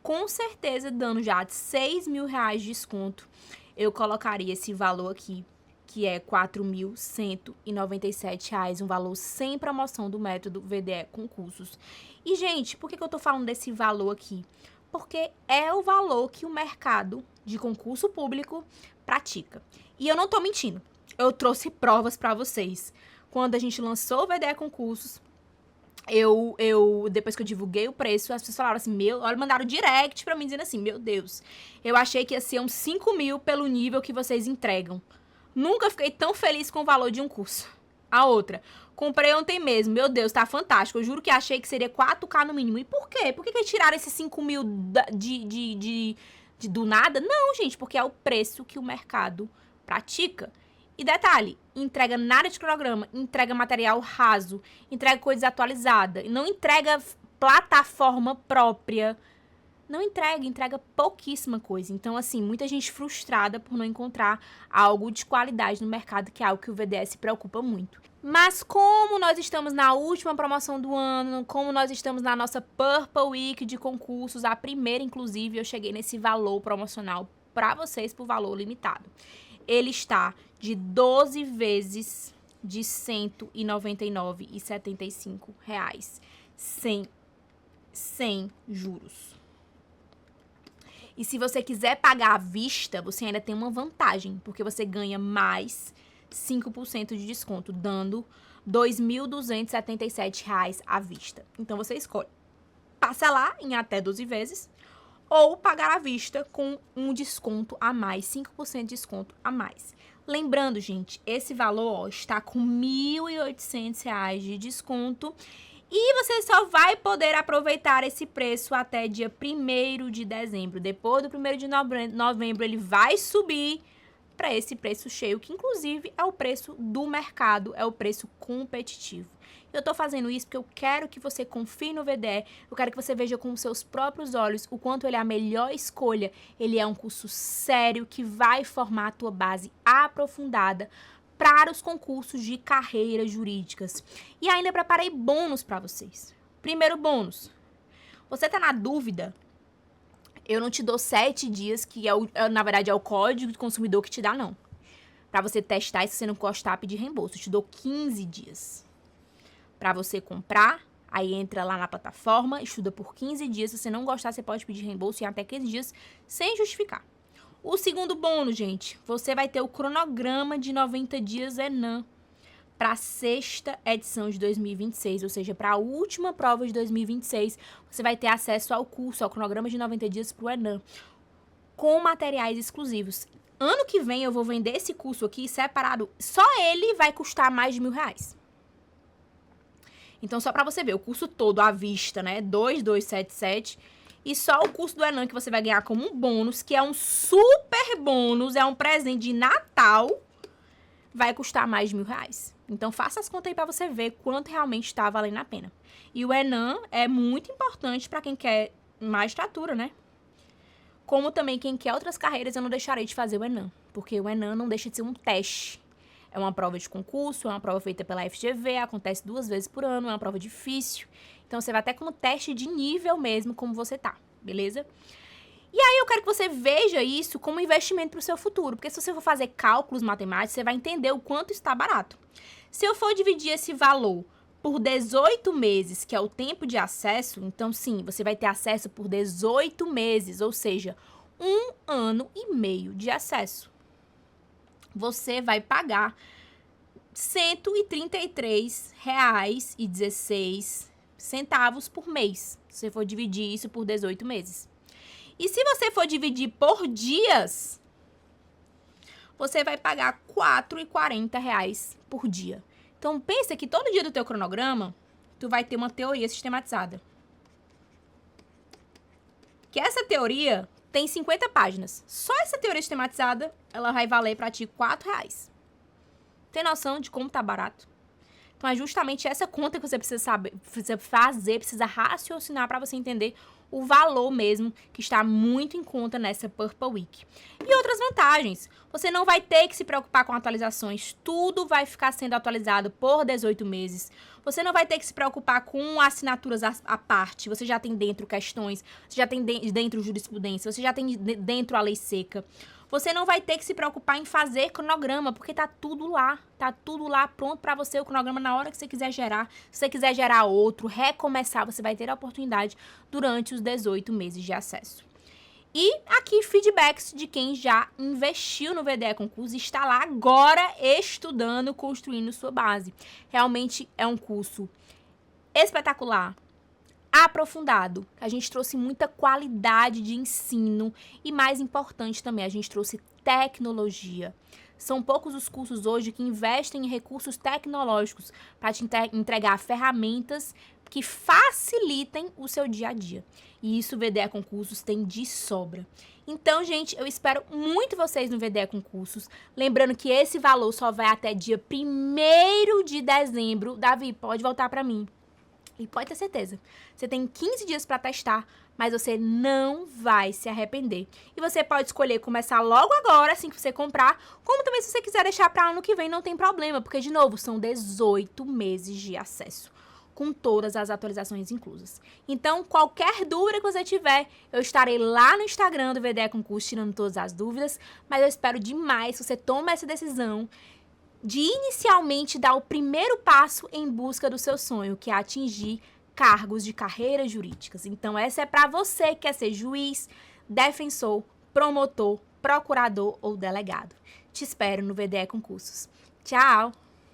com certeza, dando já R$6.000 de desconto, eu colocaria esse valor aqui, que é R$4.197, um valor sem promoção do método VDE Concursos. E, gente, por que eu tô falando desse valor aqui? Porque é o valor que o mercado de concurso público pratica. E eu não tô mentindo, eu trouxe provas para vocês. Quando a gente lançou o VDE Concursos, depois que eu divulguei o preço, as pessoas falaram assim, mandaram direct pra mim dizendo assim, meu Deus, eu achei que ia ser uns 5.000 pelo nível que vocês entregam. Nunca fiquei tão feliz com o valor de um curso. A outra, comprei ontem mesmo, meu Deus, tá fantástico, eu juro que achei que seria 4K no mínimo. E por quê? Por que tiraram esses 5.000 do nada? Não, gente, porque é o preço que o mercado pratica. E detalhe, entrega nada de cronograma, entrega material raso, entrega coisa desatualizada, não entrega plataforma própria, não entrega pouquíssima coisa. Então, assim, muita gente frustrada por não encontrar algo de qualidade no mercado, que é algo que o VDE se preocupa muito. Mas como nós estamos na última promoção do ano, como nós estamos na nossa Purple Week de concursos, a primeira, inclusive, eu cheguei nesse valor promocional para vocês por valor limitado. Ele está de 12 vezes de R$199,75, sem juros. E se você quiser pagar à vista, você ainda tem uma vantagem, porque você ganha mais 5% de desconto, dando R$2.277 à vista. Então, você escolhe parcelar em até 12 vezes ou pagar à vista com um desconto a mais, 5% de desconto a mais. Lembrando, gente, esse valor está com R$1.800 de desconto e você só vai poder aproveitar esse preço até dia 1º de dezembro. Depois do 1º de novembro, ele vai subir para esse preço cheio, que inclusive é o preço do mercado, é o preço competitivo. Eu tô fazendo isso porque eu quero que você confie no VDE, eu quero que você veja com os seus próprios olhos o quanto ele é a melhor escolha. Ele é um curso sério que vai formar a tua base aprofundada para os concursos de carreiras jurídicas. E ainda preparei bônus para vocês. Primeiro bônus. Você tá na dúvida? Eu não te dou 7 dias, que na verdade é o código do consumidor que te dá, não. Para você testar e se você não gostar, pedir reembolso. Eu te dou 15 dias. Para você comprar, aí entra lá na plataforma, estuda por 15 dias. Se você não gostar, você pode pedir reembolso em até 15 dias sem justificar. O segundo bônus, gente, você vai ter o cronograma de 90 dias ENAM para a 6ª edição de 2026, ou seja, para a última prova de 2026, você vai ter acesso ao curso, ao cronograma de 90 dias para o ENAM, com materiais exclusivos. Ano que vem eu vou vender esse curso aqui separado, só ele vai custar mais de R$1.000. Então, só para você ver, o curso todo à vista, né, 2.277, e só o curso do ENAM que você vai ganhar como um bônus, que é um super bônus, é um presente de Natal, vai custar mais de R$1.000. Então, faça as contas aí para você ver quanto realmente está valendo a pena. E o ENAM é muito importante para quem quer magistratura, né? Como também quem quer outras carreiras, eu não deixarei de fazer o ENAM, porque o ENAM não deixa de ser um teste. É uma prova de concurso, é uma prova feita pela FGV, acontece 2 vezes por ano, é uma prova difícil. Então, você vai até como teste de nível mesmo, como você tá, beleza? E aí, eu quero que você veja isso como investimento para o seu futuro, porque se você for fazer cálculos matemáticos, você vai entender o quanto está barato. Se eu for dividir esse valor por 18 meses, que é o tempo de acesso, então, sim, você vai ter acesso por 18 meses, ou seja, 1 ano e meio de acesso. Você vai pagar R$ 133,16 por mês, se você for dividir isso por 18 meses. E se você for dividir por dias, você vai pagar R$ 4,40 por dia. Então, pensa que todo dia do teu cronograma, tu vai ter uma teoria sistematizada. Que essa teoria tem 50 páginas. Só essa teoria sistematizada, ela vai valer para ti R$ 4,00. Tem noção de como tá barato? Então, é justamente essa conta que você precisa saber, precisa fazer, precisa raciocinar para você entender o valor mesmo que está muito em conta nessa Purple Week. E outras vantagens. Você não vai ter que se preocupar com atualizações. Tudo vai ficar sendo atualizado por 18 meses. Você não vai ter que se preocupar com assinaturas à parte. Você já tem dentro questões, você já tem dentro jurisprudência, você já tem dentro a lei seca. Você não vai ter que se preocupar em fazer cronograma, porque tá tudo lá pronto para você, o cronograma na hora que você quiser gerar. Se você quiser gerar outro, recomeçar, você vai ter a oportunidade durante os 18 meses de acesso. E aqui feedbacks de quem já investiu no VDE Concurso e está lá agora estudando, construindo sua base. Realmente é um curso espetacular, aprofundado. A gente trouxe muita qualidade de ensino e, mais importante também, a gente trouxe tecnologia. São poucos os cursos hoje que investem em recursos tecnológicos para te entregar ferramentas que facilitem o seu dia a dia. E isso o VDE Concursos tem de sobra. Então, gente, eu espero muito vocês no VDE Concursos. Lembrando que esse valor só vai até dia 1º de dezembro. Davi, pode voltar para mim. E pode ter certeza, você tem 15 dias para testar, mas você não vai se arrepender. E você pode escolher começar logo agora, assim que você comprar, como também se você quiser deixar para ano que vem, não tem problema, porque, de novo, são 18 meses de acesso, com todas as atualizações inclusas. Então, qualquer dúvida que você tiver, eu estarei lá no Instagram do VDE Concurso tirando todas as dúvidas, mas eu espero demais que você tome essa decisão de inicialmente dar o primeiro passo em busca do seu sonho, que é atingir cargos de carreiras jurídicas. Então, essa é para você que quer ser juiz, defensor, promotor, procurador ou delegado. Te espero no VDE Concursos. Tchau!